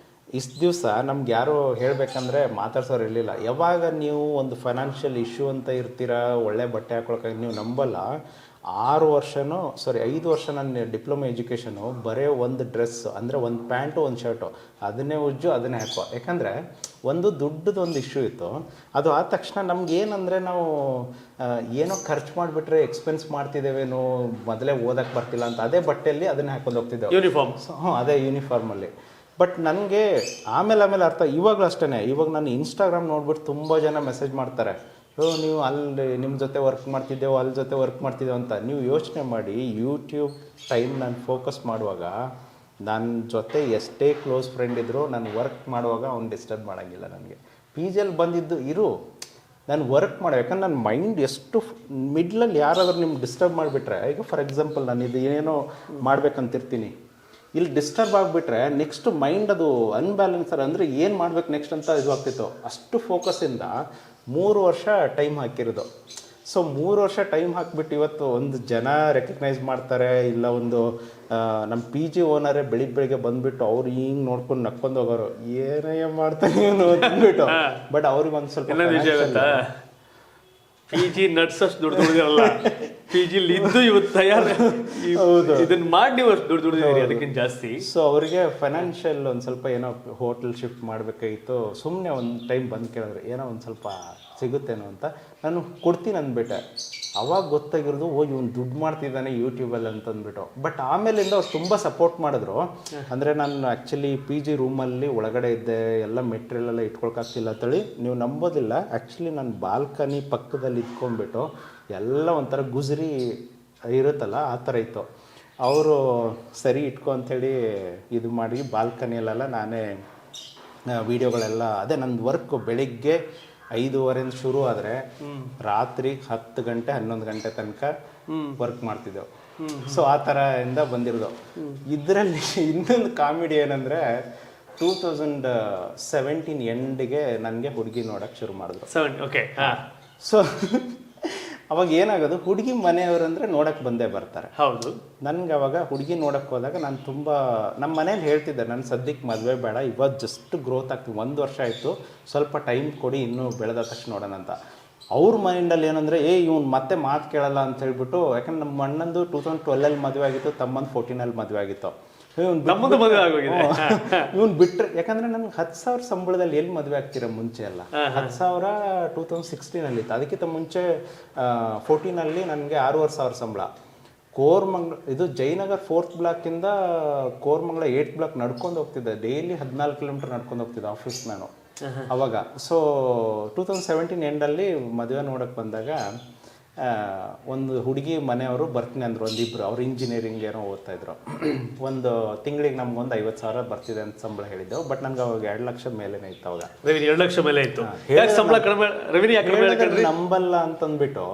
ಇಷ್ಟು ದಿವಸ ನಮ್ಗೆ ಯಾರು ಹೇಳ್ಬೇಕಂದ್ರೆ ಮಾತಾಡ್ಸೋರು ಇರಲಿಲ್ಲ. ಯಾವಾಗ ನೀವು ಒಂದು ಫೈನಾನ್ಷಿಯಲ್ ಇಶ್ಯೂ ಅಂತ ಇರ್ತೀರಾ, ಒಳ್ಳೆ ಬಟ್ಟೆ ಹಾಕೊಳಕ್ಕೆ ನೀವು ನಂಬಲ್ಲ. 5 ವರ್ಷ ನನ್ನ ಡಿಪ್ಲೊಮಾ ಎಜುಕೇಷನು ಬರೀ ಒಂದು ಡ್ರೆಸ್ ಅಂದರೆ ಒಂದು ಪ್ಯಾಂಟು ಒಂದು ಶರ್ಟು ಅದನ್ನೇ ಉಜ್ಜು ಅದನ್ನೇ ಹಾಕೋ. ಯಾಕಂದರೆ ಒಂದು ದುಡ್ಡದೊಂದು ಇಶ್ಯೂ ಇತ್ತು. ಅದು ಆದ ತಕ್ಷಣ ನಮ್ಗೆ ಏನಂದರೆ ನಾವು ಏನೋ ಖರ್ಚು ಮಾಡಿಬಿಟ್ರೆ ಎಕ್ಸ್ಪೆನ್ಸ್ ಮಾಡ್ತಿದ್ದೇವೇನೋ, ಮೊದಲೇ ಓದಕ್ಕೆ ಬರ್ತಿಲ್ಲ ಅಂತ ಅದೇ ಬಟ್ಟೆಯಲ್ಲಿ ಅದನ್ನೇ ಹಾಕೊಂಡು ಹೋಗ್ತಿದ್ದೇವೆ, ಯೂನಿಫಾರ್ಮ್. ಅದೇ ಯೂನಿಫಾರ್ಮಲ್ಲಿ. ಬಟ್ ನನಗೆ ಆಮೇಲೆ ಅರ್ಥ, ಇವಾಗಲೂ ಅಷ್ಟೇ. ಇವಾಗ ನಾನು ಇನ್ಸ್ಟಾಗ್ರಾಮ್ ನೋಡ್ಬಿಟ್ಟು ತುಂಬ ಜನ ಮೆಸೇಜ್ ಮಾಡ್ತಾರೆ, ನೀವು ಅಲ್ಲಿ ನಿಮ್ಮ ಜೊತೆ ವರ್ಕ್ ಮಾಡ್ತಿದ್ದೇವೆ, ಅಲ್ಲಿ ವರ್ಕ್ ಮಾಡ್ತಿದ್ದೇವೆ ಅಂತ. ನೀವು ಯೋಚನೆ ಮಾಡಿ, ಯೂಟ್ಯೂಬ್ ಟೈಮ್ ನಾನು ಫೋಕಸ್ ಮಾಡುವಾಗ ನನ್ನ ಜೊತೆ ಎಷ್ಟೇ ಕ್ಲೋಸ್ ಫ್ರೆಂಡ್ ಇದ್ದರೂ ನಾನು ವರ್ಕ್ ಮಾಡುವಾಗ ಅವ್ನು ಡಿಸ್ಟರ್ಬ್ ಮಾಡೋಂಗಿಲ್ಲ ನನಗೆ. ಪಿ ಜಿಯಲ್ಲಿ ಬಂದಿದ್ದು ಇರು, ನಾನು ವರ್ಕ್ ಮಾಡೋ, ಯಾಕಂದ್ರೆ ನನ್ನ ಮೈಂಡ್ ಎಷ್ಟು ಮಿಡ್ಲಲ್ಲಿ ಯಾರಾದರೂ ನಿಮ್ಗೆ ಡಿಸ್ಟರ್ಬ್ ಮಾಡಿಬಿಟ್ರೆ, ಈಗ ಫಾರ್ ಎಕ್ಸಾಂಪಲ್ ನಾನು ಇದು ಏನೋ ಮಾಡ್ಬೇಕಂತಿರ್ತೀನಿ, ಇಲ್ಲಿ ಡಿಸ್ಟರ್ಬ್ ಆಗಿಬಿಟ್ರೆ ನೆಕ್ಸ್ಟ್ ಮೈಂಡ್ ಅದು ಅನ್ಬ್ಯಾಲೆನ್ಸರ್ ಅಂದರೆ ಏನು ಮಾಡ್ಬೇಕು ನೆಕ್ಸ್ಟ್ ಅಂತ ಇದು ಆಗ್ತಿತ್ತು. ಅಷ್ಟು ಫೋಕಸ್ಸಿಂದ 3 ವರ್ಷ ಟೈಮ್ ಹಾಕಿರೋದು. ಸೊ 3 ವರ್ಷ ಟೈಮ್ ಹಾಕಿಬಿಟ್ಟು ಇವತ್ತು ಒಂದು ಜನ ರೆಕಗ್ನೈಸ್ ಮಾಡ್ತಾರೆ, ಇಲ್ಲ ಒಂದು ನಮ್ಮ ಪಿ ಜಿ ಓನರೇ ಬೆಳಿಗ್ಗೆ ಬಂದುಬಿಟ್ಟು ಅವ್ರು ಹಿಂಗೆ ನೋಡ್ಕೊಂಡು ನಕ್ಕೊಂಡು ಹೋಗೋರು, ಏನಯ್ಯ ಮಾಡ್ತಾನೆ ಇವನು ಅಂದ್ಬಿಟ್ಟು. ಬಟ್ ಅವ್ರಿಗೆ ಒಂದು ಸ್ವಲ್ಪ ಪಿ ಜಿ ನಡ್ಸಷ್ಟು ದುಡ್ದಿರಲ್ಲ, ಪಿ ಜಿಲಿ ಇದ್ದು ಇವತ್ತು ತಯಾರು ಇದನ್ನ ಮಾಡಿ ನೀವು ಅಷ್ಟು ದುಡ್ದಿದ್ದೀರಿ ಅದಕ್ಕಿಂತ ಜಾಸ್ತಿ. ಸೊ ಅವರಿಗೆ ಫೈನಾನ್ಷಿಯಲ್ ಒಂದು ಸ್ವಲ್ಪ ಏನೋ ಹೋಟೆಲ್ ಶಿಫ್ಟ್ ಮಾಡಬೇಕಾಗಿತ್ತು. ಸುಮ್ಮನೆ ಒಂದು ಟೈಮ್ ಬಂದು ಕೇಳಿದ್ರೆ ಏನೋ ಒಂದು ಸ್ವಲ್ಪ ಸಿಗುತ್ತೇನೋ ಅಂತ ನಾನು ಕೊಡ್ತೀನಿ ಅಂದ್ಬಿಟ್ಟೆ. ಅವಾಗ ಗೊತ್ತಾಗಿರೋದು, ಓ ಇವನು ದುಡ್ಡು ಮಾಡ್ತಿದ್ದಾನೆ ಯೂಟ್ಯೂಬಲ್ಲಿ ಅಂತಂದ್ಬಿಟ್ಟು. ಬಟ್ ಆಮೇಲಿಂದ ಅವ್ರು ತುಂಬ ಸಪೋರ್ಟ್ ಮಾಡಿದ್ರು. ಅಂದರೆ ನಾನು ಆ್ಯಕ್ಚುಲಿ ಪಿ ಜಿ ರೂಮಲ್ಲಿ ಒಳಗಡೆ ಇದ್ದೆ, ಎಲ್ಲ ಮೆಟೀರಿಯಲ್ ಎಲ್ಲ ಇಟ್ಕೊಳಕ್ಕಾಗ್ತಿಲ್ಲ ಅಂತೇಳಿ ನೀವು ನಂಬೋದಿಲ್ಲ. ಆ್ಯಕ್ಚುಲಿ ನಾನು ಬಾಲ್ಕನಿ ಪಕ್ಕದಲ್ಲಿ ಇಟ್ಕೊಂಡ್ಬಿಟ್ಟು ಎಲ್ಲ ಒಂಥರ ಗುಜರಿ ಇರುತ್ತಲ್ಲ ಆ ಥರ ಇತ್ತು. ಅವರು ಸರಿ ಇಟ್ಕೊ ಅಂಥೇಳಿ ಇದು ಮಾಡಿ ಬಾಲ್ಕನಿಯಲ್ಲೆಲ್ಲ ನಾನೇ ವೀಡಿಯೋಗಳೆಲ್ಲ, ಅದೇ ನನ್ನ ವರ್ಕು ಬೆಳಿಗ್ಗೆ 5:30 ಶುರು ಆದರೆ ರಾತ್ರಿ 10 ಗಂಟೆ 11 ಗಂಟೆ ತನಕ ವರ್ಕ್ ಮಾಡ್ತಿದ್ದೆವು. ಸೊ ಆ ಥರ ಇಂದ ಬಂದಿರೋದು. ಇದರಲ್ಲಿ ಇನ್ನೊಂದು ಕಾಮಿಡಿ ಏನಂದರೆ 2017 ಎಂಡಿಗೆ ನನಗೆ ಹುಡುಗಿ ನೋಡೋಕ್ಕೆ ಶುರು ಮಾಡಿದ್ರು. ಸೊ ಅವಾಗ ಏನಾಗೋದು, ಹುಡುಗಿ ಮನೆಯವ್ರಂದ್ರೆ ನೋಡಕ್ಕೆ ಬಂದೇ ಬರ್ತಾರೆ. ಹೌದು. ನನಗೆ ಅವಾಗ ಹುಡುಗಿ ನೋಡಕ್ಕೆ ಹೋದಾಗ ನಾನು ತುಂಬ ನಮ್ಮ ಮನೇಲಿ ಹೇಳ್ತಿದ್ದೆ, ನನ್ನ ಸದ್ಯಕ್ಕೆ ಮದುವೆ ಬೇಡ, ಇವತ್ತು ಜಸ್ಟ್ ಗ್ರೋತ್ ಆಗ್ತೀವಿ, 1 ವರ್ಷ ಆಯಿತು, ಸ್ವಲ್ಪ ಟೈಮ್ ಕೊಡಿ, ಇನ್ನೂ ಬೆಳೆದ ತಕ್ಷಣ ನೋಡೋಣ ಅಂತ. ಅವ್ರ ಮೈಂಡಲ್ಲಿ ಏನಂದರೆ, ಇವ್ನು ಮತ್ತೆ ಮಾತು ಕೇಳಲ್ಲ ಅಂತ ಹೇಳ್ಬಿಟ್ಟು, ಯಾಕಂದ್ರೆ ನಮ್ಮ ಅಣ್ಣಂದು 2012 ಮದುವೆ ಆಗಿತ್ತು, ತಮ್ಮಂದು 2014 ಮದುವೆ ಆಗಿತ್ತು. ಇವನ್ ಬಿಟ್ರೆ, ಯಾಕಂದ್ರೆ ನನ್ಗೆ 10,000 ಸಂಬಳದಲ್ಲಿ ಎಲ್ಲಿ ಮದುವೆ ಆಗ್ತೀರ ಮುಂಚೆ ಎಲ್ಲ. 10,000 2016 ಇತ್ತು. ಅದಕ್ಕಿಂತ ಮುಂಚೆ 14 ನನಗೆ 6,500 ಸಂಬಳ. ಕೋರ್ಮಂಗ್ಲ, ಇದು Jayanagar 4th ಬ್ಲಾಕಿಂದ Koramangala 8th block ನಡ್ಕೊಂಡು ಹೋಗ್ತಿದ್ದೆ. ಡೈಲಿ 14 ಕಿಲೋಮೀಟರ್ ನಡ್ಕೊಂಡು ಹೋಗ್ತಿದ್ದೆ ಆಫೀಸ್ ನಾನು ಅವಾಗ. ಸೊ 2017 ಎಂಡಲ್ಲಿ ಮದುವೆ ನೋಡಕ್ಕೆ ಬಂದಾಗ ಒಂದು ಹುಡುಗಿ ಮನೆಯವರು ಬರ್ತೀನಿ ಅಂದರು, ಒಂದಿಬ್ಬರು. ಅವ್ರು ಇಂಜಿನಿಯರಿಂಗ್ ಏನೋ ಓದ್ತಾ ಇದ್ರು. ಒಂದು ತಿಂಗಳಿಗೆ ನಮ್ಗೊಂದು 50,000 ಬರ್ತಿದೆ ಅಂತ ಸಂಬಳ ಹೇಳಿದ್ದೆವು. ಬಟ್ ನನಗೆ ಅವಾಗ 2 ಲಕ್ಷ ಮೇಲೇನೆ ಇತ್ತು. ಅವಾಗ 2 ಲಕ್ಷ ಮೇಲೆ ಇತ್ತು. ನಂಬಲ್ಲ ಅಂತಂದ್ಬಿಟ್ಟು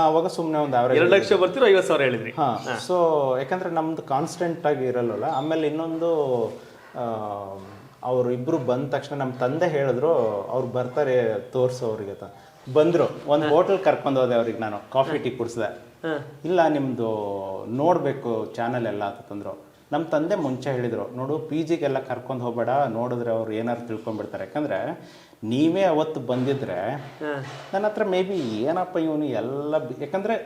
ಅವಾಗ ಸುಮ್ಮನೆ ಒಂದು 2 ಲಕ್ಷ ಬರ್ತಿರೋ 50,000 ಹೇಳಿದ್ರಿ. ಸೊ ಯಾಕಂದ್ರೆ ನಮ್ದು ಕಾನ್ಸ್ಟೆಂಟ್ ಆಗಿ ಇರಲ್ಲ. ಆಮೇಲೆ ಇನ್ನೊಂದು, ಅವರು ಇಬ್ರು ಬಂದ ತಕ್ಷಣ ನಮ್ಮ ತಂದೆ ಹೇಳಿದ್ರು, ಅವ್ರು ಬರ್ತಾರೆ ತೋರ್ಸು ಅವ್ರಿಗೆ ಅಂತ. ಬಂದರು, ಒಂದು ಹೋಟೆಲ್ ಕರ್ಕೊಂಡು ಹೋದೆ ಅವ್ರಿಗೆ. ನಾನು ಕಾಫಿ ಟೀ ಕುಡಿಸಿದೆ. ಇಲ್ಲ ನಿಮ್ಮದು ನೋಡಬೇಕು ಚಾನಲ್ ಎಲ್ಲ ಅಂತಂದರು. ನಮ್ಮ ತಂದೆ ಮುಂಚೆ ಹೇಳಿದರು, ನೋಡು ಪಿ ಜಿಗೆಲ್ಲ ಕರ್ಕೊಂಡು ಹೋಗಬೇಡ, ನೋಡಿದ್ರೆ ಅವ್ರು ಏನಾದ್ರು ತಿಳ್ಕೊಂಡ್ಬಿಡ್ತಾರೆ. ಯಾಕಂದರೆ ನೀವೇ ಅವತ್ತು ಬಂದಿದ್ರೆ ನನ್ನ ಹತ್ರ ಮೇ ಬಿ ಏನಪ್ಪ ಇವನು ಎಲ್ಲ, ಯಾಕಂದರೆ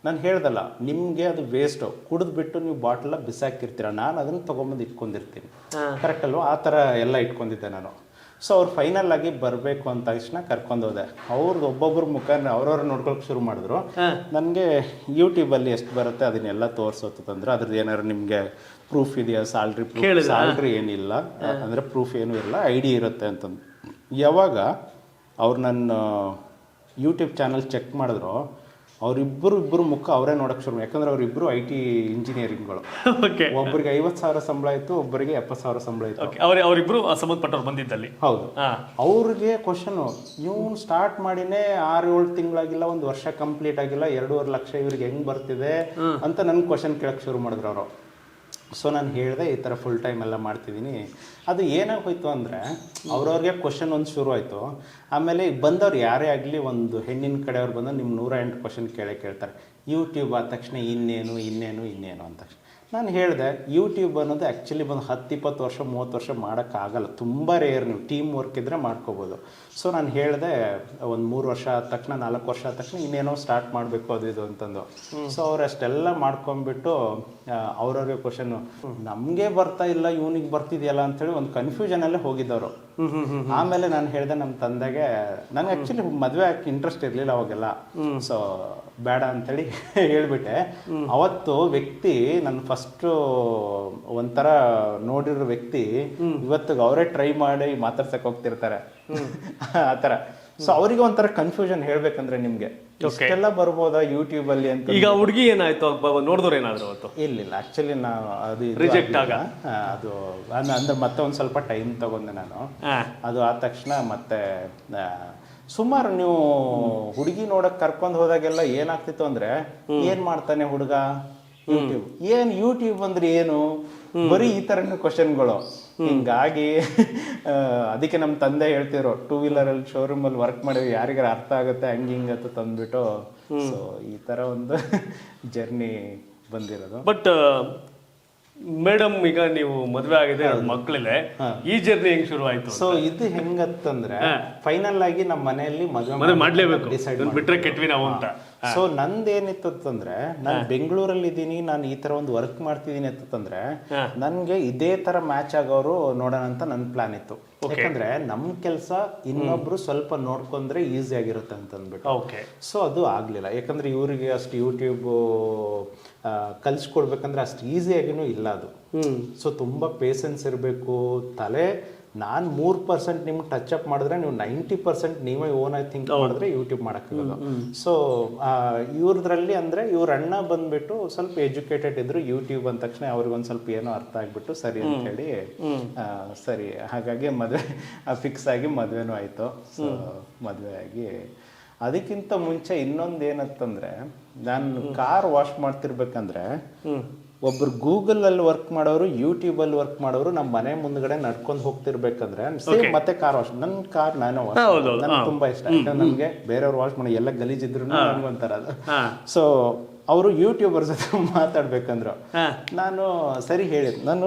ನಾನು ಹೇಳ್ದಲ್ಲ ನಿಮಗೆ ಅದು ವೇಸ್ಟು, ಕುಡಿದ್ಬಿಟ್ಟು ನೀವು ಬಾಟ್ಲ ಬಿಸಾಕಿರ್ತೀರ, ನಾನು ಅದನ್ನು ತೊಗೊಂಬಂದು ಇಟ್ಕೊಂಡಿರ್ತೀನಿ. ಕರೆಕ್ಟ್ ಅಲ್ವಾ? ಆ ಥರ ಎಲ್ಲ ಇಟ್ಕೊಂಡಿದ್ದೆ ನಾನು. ಸೊ ಅವ್ರು ಫೈನಲ್ ಆಗಿ ಬರಬೇಕು ಅಂತ ತಕ್ಷಣ ಕರ್ಕೊಂಡು ಹೋದೆ. ಅವ್ರದ್ದು ಒಬ್ಬೊಬ್ರ ಮುಖ ಅವ್ರವ್ರು ನೋಡ್ಕೊಳಕ್ಕೆ ಶುರು ಮಾಡಿದ್ರು. ನನಗೆ ಯೂಟ್ಯೂಬಲ್ಲಿ ಎಷ್ಟು ಬರುತ್ತೆ ಅದನ್ನೆಲ್ಲ ತೋರಿಸೋತಂದ್ರೆ, ಅದ್ರದ್ದು ಏನಾದ್ರು ನಿಮಗೆ ಪ್ರೂಫ್ ಇದೆಯಾ, ಸ್ಯಾಲ್ರಿ ಏನಿಲ್ಲ ಅಂದರೆ ಪ್ರೂಫ್ ಏನೂ ಇಲ್ಲ, ಐ ಡಿ ಇರುತ್ತೆ ಅಂತಂದು. ಯಾವಾಗ ಅವ್ರು ನನ್ನ ಯೂಟ್ಯೂಬ್ ಚಾನಲ್ ಚೆಕ್ ಮಾಡಿದ್ರು, ಇಬ್ಬರು ಮುಖ ಅವರೇ ನೋಡಕ್ಕೆ ಶುರು. ಯಾಕಂದ್ರೆ ಅವರಿಬ್ಬರು IT ಇಂಜಿನಿಯರಿಂಗ್ಗಳು. ಒಬ್ಬರಿಗೆ 50,000 ಸಂಬಳ ಇತ್ತು, ಒಬ್ಬರಿಗೆ 70,000 ಸಂಬಳ ಇತ್ತು. ಅವರಿಬ್ರು ಸಂಬಂಧಪಟ್ಟವ್ರು ಬಂದಿದ್ದಲ್ಲಿ. ಹೌದು. ಅವ್ರಿಗೆ ಕ್ವಶನು, ಇವ್ನು ಸ್ಟಾರ್ಟ್ ಮಾಡಿನೇ 6-7 ತಿಂಗಳಾಗಿಲ್ಲ, 1 ವರ್ಷ ಕಂಪ್ಲೀಟ್ ಆಗಿಲ್ಲ, 2.5 ಲಕ್ಷ ಇವ್ರಿಗೆ ಹೆಂಗ್ ಬರ್ತಿದೆ ಅಂತ ನನ್ಗೆ ಕ್ವಶನ್ ಕೇಳಕ್ಕೆ ಶುರು ಮಾಡಿದ್ರು ಅವರು. ಸೊ ನಾನು ಹೇಳಿದೆ, ಈ ಥರ ಫುಲ್ ಟೈಮ್ ಎಲ್ಲ ಮಾಡ್ತಿದ್ದೀನಿ. ಅದು ಏನಾಗೋಯ್ತು ಅಂದರೆ, ಅವ್ರವ್ರಿಗೆ ಕ್ವಶನ್ ಒಂದು ಶುರು ಆಯಿತು. ಆಮೇಲೆ ಬಂದವ್ರು ಯಾರೇ ಆಗಲಿ, ಒಂದು ಹೆಣ್ಣಿನ ಕಡೆಯವ್ರು ಬಂದು ನಿಮ್ಮ 108 ಕ್ವಶನ್ ಕೇಳ್ತಾರೆ. ಯೂಟ್ಯೂಬ್ ಆದ ತಕ್ಷಣ ಇನ್ನೇನು ಅಂತ ತಕ್ಷಣ ನಾನು ಹೇಳಿದೆ, ಯೂಟ್ಯೂಬ್ ಅನ್ನೋದು ಆ್ಯಕ್ಚುಲಿ ಒಂದು 10-20 ವರ್ಷ 30 ವರ್ಷ ಮಾಡೋಕ್ಕಾಗಲ್ಲ, ತುಂಬ ರೇರ್. ನೀವು ಟೀಮ್ ವರ್ಕ್ ಇದ್ದರೆ ಮಾಡ್ಕೋಬೋದು. ಸೊ ನಾನು ಹೇಳಿದೆ, ಒಂದು 3 ವರ್ಷ ಆದ ತಕ್ಷಣ 4 ವರ್ಷ ಆದ ತಕ್ಷಣ ಇನ್ನೇನೋ ಸ್ಟಾರ್ಟ್ ಮಾಡಬೇಕು ಅದು ಇದು ಅಂತಂದು. ಸೊ ಅವ್ರು ಅಷ್ಟೆಲ್ಲ ಮಾಡ್ಕೊಂಡ್ಬಿಟ್ಟು ಅವ್ರವ್ರಿಗೆ ಕ್ವಶನ್ನು, ನಮಗೆ ಬರ್ತಾ ಇಲ್ಲ ಇವನಿಗೆ ಬರ್ತಿದೆಯಲ್ಲ ಅಂಥೇಳಿ ಒಂದು ಕನ್ಫ್ಯೂಷನಲ್ಲೇ ಹೋಗಿದ್ದವರು. ಆಮೇಲೆ ನಾನು ಹೇಳಿದೆ ನಮ್ಮ ತಂದೆಗೆ, ನನಗೆ ಆ್ಯಕ್ಚುಲಿ ಮದುವೆ ಹಾಕಿ ಇಂಟ್ರೆಸ್ಟ್ ಇರಲಿಲ್ಲ ಅವಾಗೆಲ್ಲ. ಸೊ ಬೇಡ ಅಂಥೇಳಿ ಹೇಳ್ಬಿಟ್ಟೆ. ಅವತ್ತು ವ್ಯಕ್ತಿ ನನ್ನ ಫಸ್ಟು ಒಂಥರ ನೋಡಿರೋ ವ್ಯಕ್ತಿ ಇವತ್ತಿಗೆ ಅವರೇ ಟ್ರೈ ಮಾಡಿ ಮಾತಾಡ್ಸಕ್ಕೆ ಹೋಗ್ತಿರ್ತಾರೆ ಆ ಥರ. ಸೊ ಅವರಿಗೆ ಒಂಥರ ಕನ್ಫ್ಯೂಷನ್ ಹೇಳ್ಬೇಕಂದ್ರೆ ನಿಮಗೆ ಇಷ್ಟೆಲ್ಲ ಬರ್ಬೋದಾ ಯೂಟ್ಯೂಬ್ ಅಲ್ಲಿ ಅಂತ. ಈಗ ಹುಡುಗಿ ಏನಾಯ್ತು ನೋಡಿದವ್ರು ಏನಾದ್ರು ಅವತ್ತು? ಇಲ್ಲ ಆಕ್ಚುಲಿ ನಾವು ಅದು ರಿಜೆಕ್ಟ್ ಆಗ ಅದು ಅಂದ್ರೆ ಮತ್ತೆ ಒಂದ್ ಸ್ವಲ್ಪ ಟೈಮ್ ತಗೊಂಡೆ ನಾನು. ಅದು ಆದ ತಕ್ಷಣ ಮತ್ತೆ ಸುಮಾರು ನೀವು ಹುಡುಗಿ ನೋಡಕ್ ಕರ್ಕೊಂಡ್ ಹೋದಾಗೆಲ್ಲ ಏನಾಗ್ತಿತ್ತು ಅಂದ್ರೆ ಏನ್ ಮಾಡ್ತಾನೆ ಹುಡುಗ, ಯೂಟ್ಯೂಬ್ ಏನ್ ಯೂಟ್ಯೂಬ್ ಅಂದ್ರೆ ಏನು, ಬರೀ ಈ ತರನು ಕ್ವಶನ್ಗಳು. ಹಿಂಗಾಗಿ ಅದಕ್ಕೆ ನಮ್ಮ ತಂದೆ ಹೇಳ್ತಿರೋ 2 ವೀಲರ್ ಅಲ್ಲಿ ಶೋರೂಮ್ ಅಲ್ಲಿ ವರ್ಕ್ ಮಾಡಿದ್ರೆ ಯಾರಿಗಾರ ಅರ್ಥ ಆಗುತ್ತೆ ಹಂಗ ಅಂತ ತಂದ್ಬಿಟ್ಟು. ಸೊ ಈ ತರ ಒಂದು ಜರ್ನಿ ಬಂದಿರೋದು. ಬಟ್ ಮೇಡಮ್ ಈಗ ನೀವು ಮದ್ವೆ ಆಗಿದೆ, ಮಕ್ಕಳಿದೆ, ಈ ಜರ್ನಿ ಹೆಂಗ್ ಶುರು ಆಯ್ತು? ಸೊ ಇದು ಹೆಂಗತ್ತಂದ್ರೆ ಫೈನಲ್ ಆಗಿ ನಮ್ಮ ಮನೆಯಲ್ಲಿ ಮದುವೆ ಮಾಡ್ಲೇಬೇಕು, ಬಿಟ್ರೆ ಕೆಟ್ವಿ ನಾವು ಅಂತ. ಸೊ ನಂದೇನಿತ್ತು ಅಂತಂದ್ರೆ ನಾನು ಬೆಂಗಳೂರಲ್ಲಿ ಇದ್ದೀನಿ, ನಾನು ಈ ತರ ಒಂದು ವರ್ಕ್ ಮಾಡ್ತಿದ್ದೀನಿ ಅಂತಂದ್ರೆ ನನ್ಗೆ ಇದೇ ತರ ಮ್ಯಾಚ್ ಆಗೋರು ನೋಡೋಣ ಅಂತ ನನ್ ಪ್ಲಾನ್ ಇತ್ತು. ಯಾಕಂದ್ರೆ ನಮ್ ಕೆಲ್ಸ ಇನ್ನೊಬ್ರು ಸ್ವಲ್ಪ ನೋಡ್ಕೊಂಡ್ರೆ ಈಸಿ ಆಗಿರುತ್ತೆ ಅಂತ ಅಂದ್ಬಿಟ್ಟು. ಸೊ ಅದು ಆಗ್ಲಿಲ್ಲ, ಯಾಕಂದ್ರೆ ಇವ್ರಿಗೆ ಅಷ್ಟು ಯೂಟ್ಯೂಬ್ ಕಲ್ಸ್ಕೊಡ್ಬೇಕಂದ್ರೆ ಅಷ್ಟು ಈಸಿಯಾಗಿನೂ ಇಲ್ಲ ಅದು. ಸೊ ತುಂಬಾ ಪೇಷನ್ಸ್ ಇರಬೇಕು. ತಲೆ ನಾನು 3% ನಿಮ್ಗೆ ಟಚ್ ಅಪ್ ಮಾಡಿದ್ರೆ ನೀವು 90% ನೀವೇ ಓನ್ ಆಗಿ ಥಿಂಕ್ ಮಾಡಿದ್ರೆ ಯೂಟ್ಯೂಬ್ ಮಾಡೋಕ್ಕಾಗಲ್ಲ. ಸೊ ಇವ್ರದ್ರಲ್ಲಿ ಅಂದರೆ ಇವ್ರ ಅಣ್ಣ ಬಂದ್ಬಿಟ್ಟು ಸ್ವಲ್ಪ ಎಜುಕೇಟೆಡ್ ಇದ್ರು. ಯೂಟ್ಯೂಬ್ ಅಂದ ತಕ್ಷಣ ಅವ್ರಿಗೊಂದು ಸ್ವಲ್ಪ ಏನೋ ಅರ್ಥ ಆಗ್ಬಿಟ್ಟು ಸರಿ ಅಂತ ಹೇಳಿ ಸರಿ ಹಾಗಾಗಿ ಮದುವೆ ಫಿಕ್ಸ್ ಆಗಿ ಮದುವೆನೂ ಆಯಿತು. ಸೊ ಮದುವೆ ಆಗಿ ಅದಕ್ಕಿಂತ ಮುಂಚೆ ಇನ್ನೊಂದು ಏನಂತಂದ್ರೆ ನಾನು ಕಾರ್ ವಾಶ್ ಮಾಡ್ತಿರ್ಬೇಕಂದ್ರೆ ಒಬ್ರು ಗೂಗಲ್ ಅಲ್ಲಿ ವರ್ಕ್ ಮಾಡೋರು, ಯೂಟ್ಯೂಬ್ ಅಲ್ಲಿ ವರ್ಕ್ ಮಾಡೋರು ನಮ್ಮ ಮನೆ ಮುಂದ್ಗಡೆ ನಡ್ಕೊಂಡು ಹೋಗ್ತಿರ್ಬೇಕಂದ್ರೆ ಸೇಮ್ ಮತ್ತೆ ಕಾರ್ ವಾಶ್, ನನ್ನ ಕಾರ್ ನಾನೇ ವಾಶ್, ನನ್ಗೆ ತುಂಬಾ ಇಷ್ಟ. ಯಾಕಂದ್ರೆ ನಮ್ಗೆ ಬೇರೆಯವ್ರು ವಾಶ್ ಮಾಡಿ ಎಲ್ಲ ಗಲೀಜಿದ್ರು ನನ್ಗೊಂತಾರ ಅದು. ಸೊ ಅವರು ಯೂಟ್ಯೂಬರ್ಸ್ ಹತ್ರ ಮಾತಾಡ್ಬೇಕಂದ್ರು ನಾನು ಸರಿ ಹೇಳಿದ್.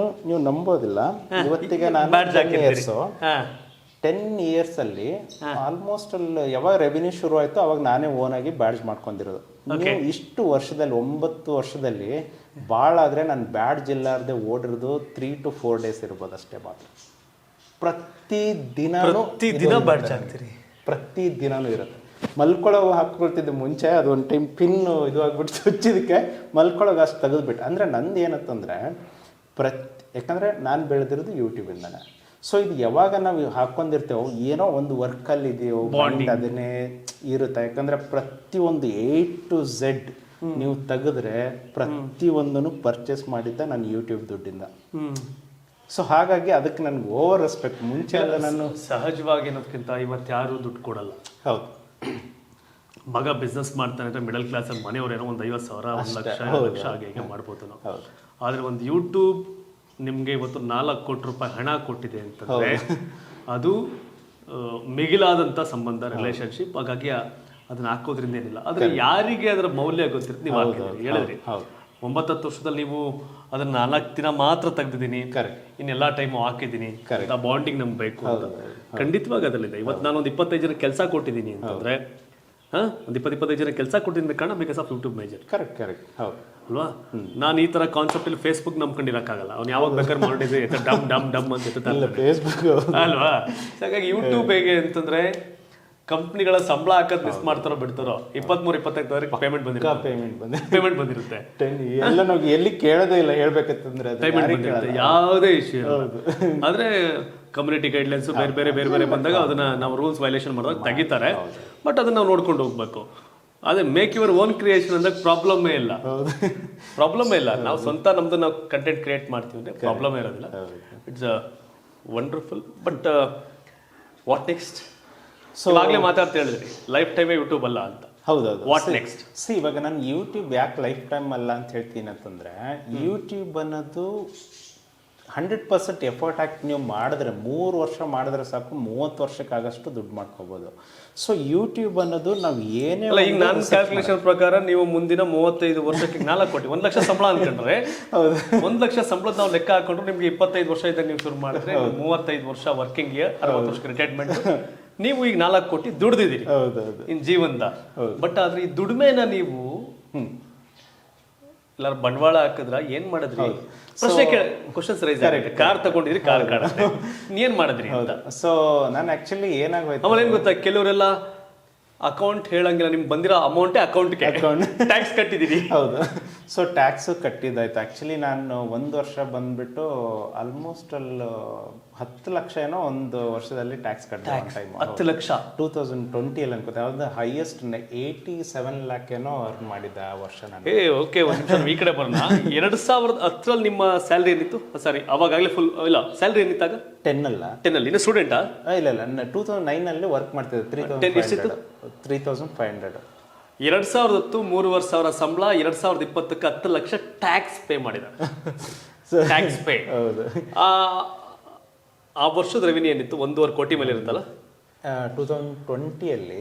ನೀವು ನಂಬೋದಿಲ್ಲ, ಇವತ್ತಿಗೆ ನಾನು 10 years ಅಲ್ಲಿ ಆಲ್ಮೋಸ್ಟ್ ಅಲ್ಲಿ ಯಾವಾಗ ರೆವಿನ್ಯೂ ಶುರು ಆಯ್ತು ಅವಾಗ ನಾನೇ ಓನ್ ಆಗಿ ಬ್ಯಾಡ್ಜ್ ಮಾಡ್ಕೊಂಡಿರೋದು. ನೀವು ಇಷ್ಟು ವರ್ಷದಲ್ಲಿ 9 ವರ್ಷದಲ್ಲಿ ಭಾಳ ಆದರೆ ನಾನು ಬ್ಯಾಡ್ಜ್ ಇಲ್ಲಾರ್ದೆ ಓಡಿರೋದು 3 to 4 days ಇರ್ಬೋದು ಅಷ್ಟೇ ಮಾತ್ರ. ಪ್ರತಿದಿನ ಬ್ಯಾಡ್ಜ್ ಹಾಕ್ತೀರಿ? ಪ್ರತಿದಿನನೂ ಇರುತ್ತೆ. ಮಲ್ಕೊಳೋವು ಹಾಕ್ಕೊಳ್ತಿದ್ದೆ ಮುಂಚೆ, ಅದೊಂದು ಟೈಮ್ ಪಿನ್ ಇದು ಆಗ್ಬಿಟ್ಟು ಚುಚ್ಚಿದಕ್ಕೆ ಮಲ್ಕೊಳೋಕೆ ಅಷ್ಟು ತೆಗೆದ್ಬಿಟ್ಟು. ಅಂದರೆ ನಂದು ಏನತ್ತಂದರೆ ಯಾಕಂದರೆ ನಾನು ಬೆಳೆದಿರೋದು ಯೂಟ್ಯೂಬಿಂದನೇ. ಸೊ ಇದು ಯಾವಾಗ ನಾವು ಹಾಕೊಂಡಿರ್ತೇವೋ ಏನೋ ಒಂದು ವರ್ಕಲ್ಲಿ ಇದೆಯೋ ಅದನ್ನೇ ಇರುತ್ತೆ. ಯಾಕಂದರೆ ಪ್ರತಿಯೊಂದು A to Z ನೀವು ತೆಗೆದ್ರೆ ಪ್ರತಿಯೊಂದನ್ನು ಪರ್ಚೇಸ್ ಮಾಡಿದ್ದ ನಾನು ಯೂಟ್ಯೂಬ್ ದುಡ್ಡಿಂದ. ಸೊ ಹಾಗಾಗಿ ಅದಕ್ಕೆ ನನಗೆ ಓವರ್ ರೆಸ್ಪೆಕ್ಟ್. ಮುಂಚೆ ಎಲ್ಲ ನಾನು ಸಹಜವಾಗಿ ಅನ್ನೋದಕ್ಕಿಂತ ಇವತ್ತು ಯಾರು ದುಡ್ಡು ಕೊಡಲ್ಲ. ಹೌದು, ಮಗ ಬಿಸ್ನೆಸ್ ಮಾಡ್ತಾನೆ ಅಂದರೆ ಮಿಡಲ್ ಕ್ಲಾಸಲ್ಲಿ ಮನೆಯವ್ರೇನೋ ಒಂದು 50,000 1 ಲಕ್ಷ ಹಾಗೆ ಹೀಗೆ ಮಾಡ್ಬೋದು ನಾವು. ಆದರೆ ಒಂದು ಯೂಟ್ಯೂಬ್ ನಿಮಗೆ ಇವತ್ತು 4 ಕೋಟಿ ರೂಪಾಯಿ ಹಣ ಕೊಟ್ಟಿದೆ ಅಂತಂದರೆ ಅದು ಮಿಗಿಲಾದಂಥ ಸಂಬಂಧ, ರಿಲೇಶನ್ಶಿಪ್. ಹಾಗಾಗಿ ಅದನ್ನ ಹಾಕೋದ್ರಿಂದ ಏನಿಲ್ಲ. ಆದರೆ ಯಾರಿಗೆ ಅದರ ಮೌಲ್ಯ ಗೊತ್ತಿರುತ್ತೆ, ನೀವು ಹೇಳಿದ್ರಿ 9-10 ವರ್ಷದಲ್ಲಿ ನೀವು ಅದನ್ನ 4 ದಿನ ಮಾತ್ರ ತೆಗ್ದಿದ್ದೀನಿ, ಇನ್ನೆಲ್ಲ ಟೈಮು ಹಾಕಿದ್ದೀನಿ, ಬಾಂಡಿಂಗ್ ನಮ್ಗೆ ಬೇಕು ಅಂತ. ಖಂಡಿತವಾಗಿ ಅದರಲ್ಲಿದೆ. ಇವತ್ತು ನಾನು ಒಂದು 25 ಜನ ಕೆಲಸ ಕೊಟ್ಟಿದ್ದೀನಿ ಅಂತಂದ್ರೆ ಒಂದು 20-25 ಜನ ಕೆಲಸ ಕೊಟ್ಟಿದ್ದ ಕಾರಣ because of YouTube major. Correct ಅಲ್ವಾ? ನಾನು ಈ ತರ ಕಾನ್ಸೆಪ್ಟ್ ಇಲ್ಲಿ ಫೇಸ್ಬುಕ್ ನಂಬ್ಕೊಂಡಿರಕ್ಕಾಗಲ್ಲ. ಅವ್ನು ಯಾವಾಗ ಬೇಕಾದ್ರೆ ಮಾಡಿದ್ರೆ ಡಮ್ ಡಮ್ ಡಮ್ ಅಂತ ಫೇಸ್ಬುಕ್ ಅಲ್ವಾ? ಹಾಗಾಗಿ ಯೂಟ್ಯೂಬ್ ಹೇಗೆ ಅಂತಂದ್ರೆ ಕಂಪ್ನಿಗಳ ಸಂಬಳ ಹಾಕೋದು ಮಿಸ್ ಮಾಡ್ತಾರೋ ಬಿಡ್ತಾರೋ 23-25 ತಾರೀಕು ಪೇಮೆಂಟ್ ಬಂದಿರುತ್ತೆ. ಎಲ್ಲ ನಾವು ಎಲ್ಲಿ ಕೇಳೋದೇ ಇಲ್ಲ ಹೇಳ್ಬೇಕಂತಂದ್ರೆ ಪೇಮೆಂಟ್ ಬಂದಿರುತ್ತೆ, ಯಾವುದೇ ಇಶ್ಯೂ. ಆದ್ರೆ ಕಮ್ಯುನಿಟಿ ಗೈಡ್ಲೈನ್ಸ್ ಬೇರೆ ಬೇರೆ ಬಂದಾಗ ಅದನ್ನ ನಾವು ರೂಲ್ಸ್ ವೈಲೇಷನ್ ಮಾಡಿದಾಗ ತೆಗಿತಾರೆ. ಬಟ್ ಅದನ್ನ ನಾವು ನೋಡ್ಕೊಂಡು ಹೋಗ್ಬೇಕು. ಅದೇ ಮೇಕ್ ಯುವರ್ ಓನ್ ಕ್ರಿಯೇಷನ್ ಅಂದ್ರೆ ಪ್ರಾಬ್ಲಮ್ಮೇ ಇಲ್ಲ. ನಾವು ಸ್ವಂತ ನಮ್ದು ನಾವು ಕಂಟೆಂಟ್ ಕ್ರಿಯೇಟ್ ಮಾಡ್ತೀವಿ ಅಂದ್ರೆ ಪ್ರಾಬ್ಲಮ್ ಇರೋದಿಲ್ಲ. It's wonderful. But what next? So ಆಗಲೇ ಮಾತಾಡ್ತಾ ಹೇಳಿದ್ರಿ ಲೈಫ್ ಟೈಮೇ ಯೂಟ್ಯೂಬ್ ಅಲ್ಲ ಅಂತ. ಹೌದೌದು. What next? ಇವಾಗ ನಾನು ಯೂಟ್ಯೂಬ್ ಯಾಕೆ ಲೈಫ್ ಟೈಮ್ ಅಲ್ಲ ಅಂತ ಹೇಳ್ತೀನಿ ಅಂತಂದ್ರೆ, ಯೂಟ್ಯೂಬ್ ಅನ್ನೋದು 100% ಎಫರ್ಟ್ ಹಾಕಿ ನೀವು ಮಾಡಿದ್ರೆ 3 ವರ್ಷ ಮಾಡಿದ್ರೆ ಸಾಕು 30 ವರ್ಷಕ್ಕಾಗಷ್ಟು ದುಡ್ಡು ಮಾಡ್ಕೋಬಹುದು. ಸೊ ಯೂಟ್ಯೂಬ್ ಅನ್ನೋದು ನಾವು ಏನೇ ಈಗ ನನ್ನ ಕ್ಯಾಲ್ಕುಲೇಷನ್ ಪ್ರಕಾರ ನೀವು ಮುಂದಿನ 35 ವರ್ಷಕ್ಕೆ 4 ಕೋಟಿ 1 ಲಕ್ಷ ಸಂಬಳ ಅನ್ಕೊಂಡ್ರೆ 1 ಲಕ್ಷ ಸಂಬಳದ ನಾವು ಲೆಕ್ಕ ಹಾಕೊಂಡ್ರೆ ನಿಮ್ಗೆ 25 ವರ್ಷ ಇದ್ದಾಗ ನೀವು ಶುರು ಮಾಡಿದ್ರೆ 35 ವರ್ಷ ವರ್ಕಿಂಗ್ ಇಯರ್, 60 ವರ್ಷಕ್ಕೆ ರಿಟೈರ್ಮೆಂಟ್. ನೀವು ಈಗ 4 ಕೋಟಿ ದುಡ್ದಿದ್ದೀರಿ ಇನ್ ಜೀವನದ. ಬಟ್ ಆದ್ರೆ ಈ ದುಡಿಮೆನ ನೀವು ಎಲ್ಲಾರು ಬಂಡವಾಳ ಹಾಕಿದ್ರ ಏನ್ ಮಾಡಿದ್ರಿ? ಪ್ರಶ್ನೆ ಕ್ವಶನ್ಸ್ ರೈಸ್ ಆಗುತ್ತೆ. ಕಾರ್ ತಗೊಂಡಿದ್ರಿ, ಕಾರ್ ಏನ್ ಮಾಡಿದ್ರಿ ಅಂತ. ಸೊ ನಾನು ಆಕ್ಚುಲಿ ಏನಾಗೋಯ್ತು ಆಮೇಲೆ ಏನ್ ಗೊತ್ತಾ, ಕೆಲವರೆಲ್ಲ ಅಕೌಂಟ್ ಹೇಳಂಗಿಲ್ಲ, ನಿಮ್ಗೆ ಬಂದಿರೋ ಅಮೌಂಟೇ ಅಕೌಂಟ್ಗೆ ಟ್ಯಾಕ್ಸ್ ಕಟ್ಟಿದ್ದೀರಿ. ಹೌದು. So tax ಕಟ್ಟಿದ್ದಾಯ್ತು. ಆ್ಯಕ್ಚುಲಿ ನಾನು ಒಂದು ವರ್ಷ ಬಂದ್ಬಿಟ್ಟು ಆಲ್ಮೋಸ್ಟ್ ಅಲ್ಲಿ 10 ಲಕ್ಷ ಏನೋ ಒಂದು ವರ್ಷದಲ್ಲಿ ಟ್ಯಾಕ್ಸ್ ಕಟ್ಟಿದೆ ಟೈಮ್. 10 ಲಕ್ಷ 2020 ಅನ್ಕೋತೆ. ಯಾವ್ದು ಹೈಯೆಸ್ಟ್ 87 lakh ಏನೋ ಅರ್ನ್ ಮಾಡಿದ್ದೆ ಆ ವರ್ಷ ನಾನು. ಓಕೆ, ಒಂದು ನಿಮಿಷ ಈ ಕಡೆ ಬರೋಣ. 2010 ನಿಮ್ಮ ಸ್ಯಾಲ್ರಿ ಏನಿತ್ತು? ಸಾರಿ, ಅವಾಗಲೇ ಫುಲ್ ಇಲ್ಲ, ಸ್ಯಾಲ್ರಿ ಏನಿತ್ತಾಗ? 10 ಅಲ್ಲ, 10 ಅಲ್ಲಿ. ಇನ್ನು ಸ್ಟೂಡೆಂಟಾ? ಇಲ್ಲ 2009 ಅಲ್ಲಿ ವರ್ಕ್ ಮಾಡ್ತಿದ್ದೆ. 3500. 2010 3,500 ಸಂಬಳ, 2020ಕ್ಕೆ 10 ಲಕ್ಷ ಟ್ಯಾಕ್ಸ್ ಪೇ ಮಾಡಿದ. Tax pay. ಹೌದು. ಆ ವರ್ಷದ ರೆವಿನ್ಯೂ ಏನಿತ್ತು? 1.5 ಕೋಟಿ ಮೇಲೆ ಇರುತ್ತಲ್ಲ. 2020 ಅಲ್ಲಿ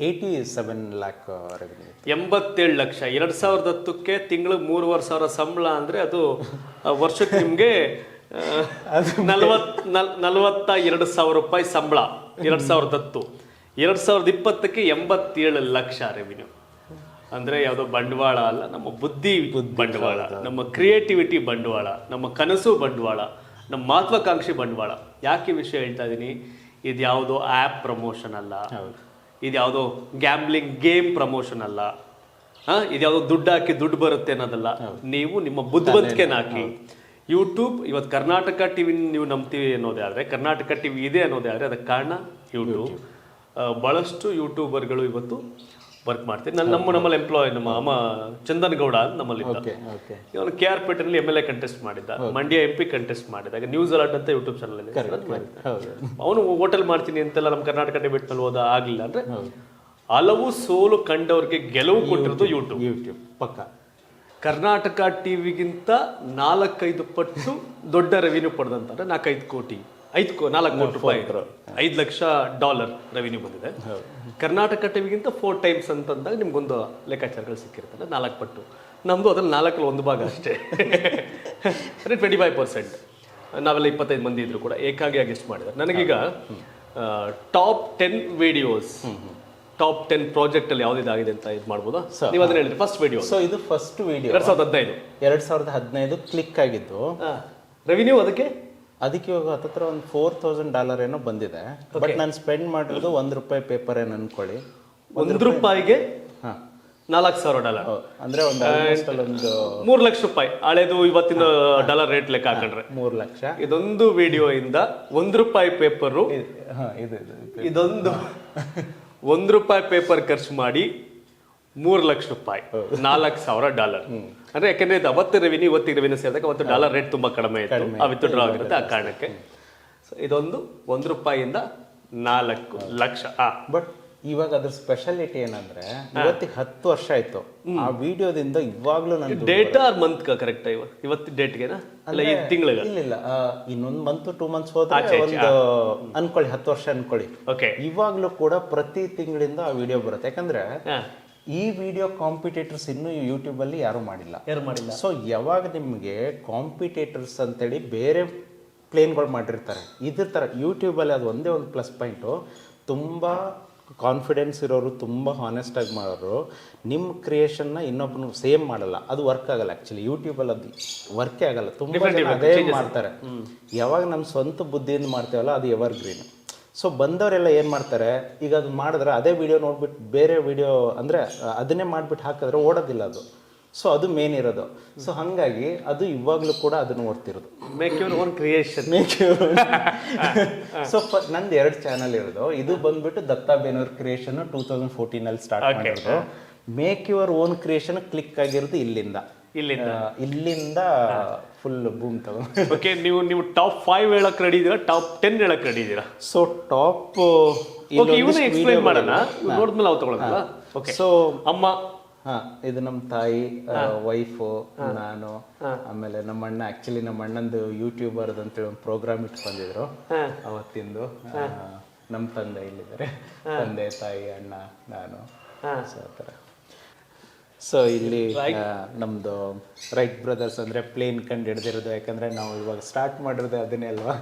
87 lakh ರೆವಿನ್ಯೂ. 87 ಲಕ್ಷ. 2010ಕ್ಕೆ ತಿಂಗಳಿಗೆ 3,500 ಸಂಬಳ ಅಂದ್ರೆ ಅದು ವರ್ಷಕ್ಕೆ ನಿಮ್ಗೆ 42,000 ರೂಪಾಯಿ ಸಂಬಳ. 2010. 2020ಕ್ಕೆ 87 ಲಕ್ಷ ರೆವಿನ್ಯೂ. ಅಂದ್ರೆ ಯಾವುದೋ ಬಂಡವಾಳ ಅಲ್ಲ, ನಮ್ಮ ಬುದ್ಧಿ ಬಂಡವಾಳ, ನಮ್ಮ ಕ್ರಿಯೇಟಿವಿಟಿ ಬಂಡವಾಳ, ನಮ್ಮ ಕನಸು ಬಂಡವಾಳ, ನಮ್ಮ ಮಹತ್ವಾಕಾಂಕ್ಷಿ ಬಂಡವಾಳ. ಯಾಕೆ ಈ ವಿಷಯ ಹೇಳ್ತಾ ಇದ್ದೀನಿ? ಇದು ಯಾವುದೋ ಆ್ಯಪ್ ಪ್ರಮೋಷನ್ ಅಲ್ಲ, ಇದು ಯಾವುದೋ ಗ್ಯಾಮ್ಲಿಂಗ್ ಗೇಮ್ ಪ್ರಮೋಷನ್ ಅಲ್ಲ, ಇದು ಯಾವುದೋ ದುಡ್ಡು ಹಾಕಿ ದುಡ್ಡು ಬರುತ್ತೆ ಅನ್ನೋದಲ್ಲ. ನೀವು ನಿಮ್ಮ ಬುದ್ಧಿವಂತಿಕೆನ ಹಾಕಿ. ಯೂಟ್ಯೂಬ್ ಇವತ್ತು ಕರ್ನಾಟಕ ಟಿವಿ ನೀವು ನಂಬ್ತೀವಿ ಅನ್ನೋದೇ ಆದರೆ, ಕರ್ನಾಟಕ ಟಿವಿ ಇದೆ ಅನ್ನೋದೇ ಆದರೆ ಅದಕ್ಕೆ ಕಾರಣ ಯೂಟ್ಯೂಬ್. ಬಹಳಷ್ಟು ಯೂಟ್ಯೂಬರ್ಗಳು ಇವತ್ತು ವರ್ಕ್ ಮಾಡ್ತೀವಿ. ನಮ್ಮಲ್ಲಿ ಎಂಪ್ಲಾಯ್ ನಮ್ಮ ಅಮ್ಮ ಚಂದನ್ ಗೌಡ ಅಂತ ನಮ್ಮಲ್ಲಿ ಇವನು KR ಪೇಟೆನಲ್ಲಿ MLA ಕಂಟೆಸ್ಟ್ ಮಾಡಿದ್ದ, ಮಂಡ್ಯ MP ಕಂಟೆಸ್ಟ್ ಮಾಡಿದ, ಈಗ ನ್ಯೂಸ್ ಅಲರ್ಟ್ ಅಂತ ಯೂಟ್ಯೂಬ್ ಚಾನಲ್ ಇದೆ. ಅವನು ಹೋಟೆಲ್ ಮಾಡ್ತೀನಿ ಅಂತೆಲ್ಲ ನಮ್ಮ ಕರ್ನಾಟಕ ಡಿಬೇಟ್ ನಲ್ಲಿ ಹೋದ ಆಗ್ಲಿಲ್ಲ ಅಂದ್ರೆ ಹಲವು ಸೋಲು ಕಂಡವ್ರಿಗೆ ಗೆಲುವು ಕೊಟ್ಟಿರೋದು ಯೂಟ್ಯೂಬ್. ಪಕ್ಕ ಕರ್ನಾಟಕ ಟಿವಿಗಿಂತ 4-5 ಪಟ್ಟು ದೊಡ್ಡ ರೆವಿನ್ಯೂ ಪಡೆದಂತಂದ್ರೆ 4-5 ಕೋಟಿ 4 ಕೋಟಿ ರೂಪಾಯಿ, $5 ಲಕ್ಷ ರೆವಿನ್ಯೂ ಬಂದಿದೆ. ಕರ್ನಾಟಕ ಟಿವಿಗಿಂತ 4 ಟೈಮ್ಸ್ ಅಂತಂದಾಗ ನಿಮ್ಗೊಂದು ಲೆಕ್ಕಾಚಾರಗಳು ಸಿಕ್ಕಿರ್ತದೆ, 4 ಪಟ್ಟು. ನಮ್ದು ಅದ್ರಲ್ಲಿ 4ರಲ್ಲಿ 1 ಭಾಗ ಅಷ್ಟೇ, ಅಂದರೆ 25%. ನಾವೆಲ್ಲ 25 ಮಂದಿ ಇದ್ರು ಕೂಡ ಏಕಾಗಿಯಾಗಿ ಎಷ್ಟು ಮಾಡಿದ್ದಾರೆ. ನನಗೀಗ ಟಾಪ್ 10 ವಿಡಿಯೋಸ್, ಟಾಪ್ 10 ಪ್ರಾಜೆಕ್ಟ್ ಅಲ್ಲಿ ಯಾವ್ದಿದಾಗಿದೆ ಅಂತ ಇದು ಮಾಡ್ಬೋದಾ? ನೀವು ಅದನ್ನ ಹೇಳಿದ್ರೆ ಫಸ್ಟ್ ವಿಡಿಯೋ. ಸೊ ಇದು ಫಸ್ಟ್ ವಿಡಿಯೋ 2015 ಕ್ಲಿಕ್ ಆಗಿದ್ದು. ರೆವಿನ್ಯೂ ಅದಕ್ಕೆ ಇವಾಗ ಹತ್ತಿರ ಒಂದು $4,000 ಏನೋ ಬಂದಿದೆ. ಬಟ್ ನಾನು ಸ್ಪೆಂಡ್ ಮಾಡಿರೋದು $1 ಪೇಪರ್ ಏನು ಅನ್ಕೊಳ್ಳಿ. $1 $4,000 ಅಂದ್ರೆ ಒಂದು $3 ಲಕ್ಷ. ಹಳೇದು ಇವತ್ತಿನ ಡಾಲರ್ ರೇಟ್ ಲೆಕ್ಕ ಹಾಕೊಂಡ್ರೆ 3 ಲಕ್ಷ. ಇದೊಂದು ವಿಡಿಯೋ ಇಂದ $1 ಪೇಪರು, ಇದೊಂದು $1 ಪೇಪರ್ ಖರ್ಚು ಮಾಡಿ $3 ಲಕ್ಷ, $4,000. ಅಂದ್ರೆ ಯಾಕಂದ್ರೆ ಇದು ಅವತ್ತು ರೆವಿನ್ಯೂ ಇವತ್ತಿಗೆ ರೆವಿನ್ಯೂ ಸೇರಿದಾಗ ಅವತ್ತು ಡಾಲರ್ ರೇಟ್ ತುಂಬಾ ಕಡಿಮೆ ಇತ್ತು, ಆ ವಿತ್ಡ್ರಾ ಆಗಿರುತ್ತೆ. ಆ ಕಾರಣಕ್ಕೆ ಇದೊಂದು $1 ಇಂದ $4 ಲಕ್ಷ. ಬಟ್ ಇವಾಗ ಅದ್ರ ಸ್ಪೆಷಾಲಿಟಿ ಏನಂದ್ರೆ ಇವತ್ತಿಗೆ 10 ವರ್ಷ ಆಯ್ತು ಆ ವಿಡಿಯೋದಿಂದ. ಇವಾಗ್ಲೂ ನಾನು ಡೇಟ್ ಆರ್ ಮಂತ್ ಕರೆಕ್ಟ್ ಇವತ್ತು ಡೇಟ್ಗೆನಾ ಅಲ್ಲ ಈ ತಿಂಗಳಿಗೆ? ಇಲ್ಲ, ಇನ್ನೊಂದು ಮಂತ್ 2 ಮಂತ್ಸ್ ಹೋದ್ರೆ ಒಂದು ಅನ್ಕೊಳ್ಳಿ 10 ವರ್ಷ ಅನ್ಕೊಳ್ಳಿ. ಇವಾಗ್ಲೂ ಕೂಡ ಪ್ರತಿ ತಿಂಗಳಿಂದ ಆ ವಿಡಿಯೋ ಬರುತ್ತೆ. ಯಾಕಂದ್ರೆ ಈ ವಿಡಿಯೋ ಕಾಂಪಿಟೇಟರ್ಸ್ ಇನ್ನೂ ಯೂಟ್ಯೂಬ್ ಅಲ್ಲಿ ಯಾರು ಮಾಡಿಲ್ಲ. ಸೊ ಯಾವಾಗ ನಿಮಗೆ ಕಾಂಪಿಟೇಟರ್ಸ್ ಅಂತೇಳಿ ಬೇರೆ ಪ್ಲೇನ್ಗಳು ಮಾಡಿರ್ತಾರೆ, ಇದ್ರ ಥರ ಯೂಟ್ಯೂಬಲ್ಲಿ ಅದು ಒಂದೇ ಒಂದು ಪ್ಲಸ್ ಪಾಯಿಂಟು. ತುಂಬ ಕಾನ್ಫಿಡೆನ್ಸ್ ಇರೋರು, ತುಂಬ ಹಾನೆಸ್ಟ್ ಆಗಿ ಮಾಡೋರು ನಿಮ್ಮ ಕ್ರಿಯೇಷನ್ನ ಇನ್ನೊಬ್ಬನು ಸೇಮ್ ಮಾಡಲ್ಲ, ಅದು ವರ್ಕ್ ಆಗಲ್ಲ. ಆ್ಯಕ್ಚುಲಿ ಯೂಟ್ಯೂಬಲ್ಲಿ ಅದು ವರ್ಕೇ ಆಗಲ್ಲ. ತುಂಬ ಜನ ಅದೇ ಮಾಡ್ತಾರೆ. ಯಾವಾಗ ನಮ್ಮ ಸ್ವಂತ ಬುದ್ಧಿಯಿಂದ ಮಾಡ್ತೇವಲ್ಲ ಅದು ಎವರ್ ಗ್ರೀನ್. ಸೊ ಬಂದವರೆಲ್ಲ ಏನು ಮಾಡ್ತಾರೆ, ಈಗ ಅದು ಮಾಡಿದ್ರೆ ಅದೇ ವಿಡಿಯೋ ನೋಡ್ಬಿಟ್ಟು ಬೇರೆ ವಿಡಿಯೋ ಅಂದರೆ ಅದನ್ನೇ ಮಾಡಿಬಿಟ್ಟು ಹಾಕಿದ್ರೆ ಓಡೋದಿಲ್ಲ ಅದು. ಸೊ ಅದು ಮೇನ್ ಇರೋದು. ಸೊ ಹಾಗಾಗಿ ಅದು ಇವಾಗಲೂ ಕೂಡ ಅದನ್ನು ಓಡ್ತಿರೋದು. Make your own creation. So ನಂದು 2 ಚಾನಲ್ ಇರೋದು. ಇದು ಬಂದ್ಬಿಟ್ಟು ದತ್ತಾ ಬೇನೂರ್ ಕ್ರಿಯೇಷನ್ 2014 ಸ್ಟಾರ್ಟ್ ಮಾಡಿರೋದು. Make your own creation click ಆಗಿರೋದು ಇಲ್ಲಿಂದ ಫುಲ್ ಬೂಮ್ ತಗೊಂಡು. ಓಕೆ, ನೀವು ಟಾಪ್ 5 ಹೇಳಕ್ ರೆಡಿ ಇದೀರಾ, ಟಾಪ್ 10 ಹೇಳಕ್ ರೆಡಿ ಇದೀರಾ? ಸೊ ಟಾಪ್ ಎಕ್ಸ್ಪ್ಲೈನ್ ಮಾಡೋಣ, ನೋಡಿದ್ಮೇಲೆ ನಾವು ತಗೊಳ್ಳೋಣ. ಓಕೆ, ಸೊ ಅಮ್ಮ, ಇದು ನಮ್ಮ ತಾಯಿ, ವೈಫು, ನಾನು, ಆಮೇಲೆ ನಮ್ಮ ಅಣ್ಣ. ಆಕ್ಚುಲಿ ನಮ್ಮ ಅಣ್ಣಂದು ಯೂಟ್ಯೂಬರ್ ಅಂತೇಳಿ ಒಂದು ಪ್ರೋಗ್ರಾಮ್ ಇಟ್ಕೊಂಡಿದ್ರು ಅವತ್ತಿಂದು. ನಮ್ಮ ತಂದೆ ಇಲ್ಲಿದ್ದಾರೆ, ತಂದೆ, ತಾಯಿ, ಅಣ್ಣ, ನಾನು. ಸೊ ಆ ಥರ. ಸೊ ಇಲ್ಲಿ ನಮ್ಮದು ರೈಟ್ ಬ್ರದರ್ಸ್ ಅಂದರೆ ಪ್ಲೇನ್ ಕಂಡು ಹಿಡ್ದಿರೋದು. ಯಾಕಂದರೆ ನಾವು ಇವಾಗ ಸ್ಟಾರ್ಟ್ ಮಾಡಿರೋದು ಅದನ್ನೇ ಅಲ್ವಾ.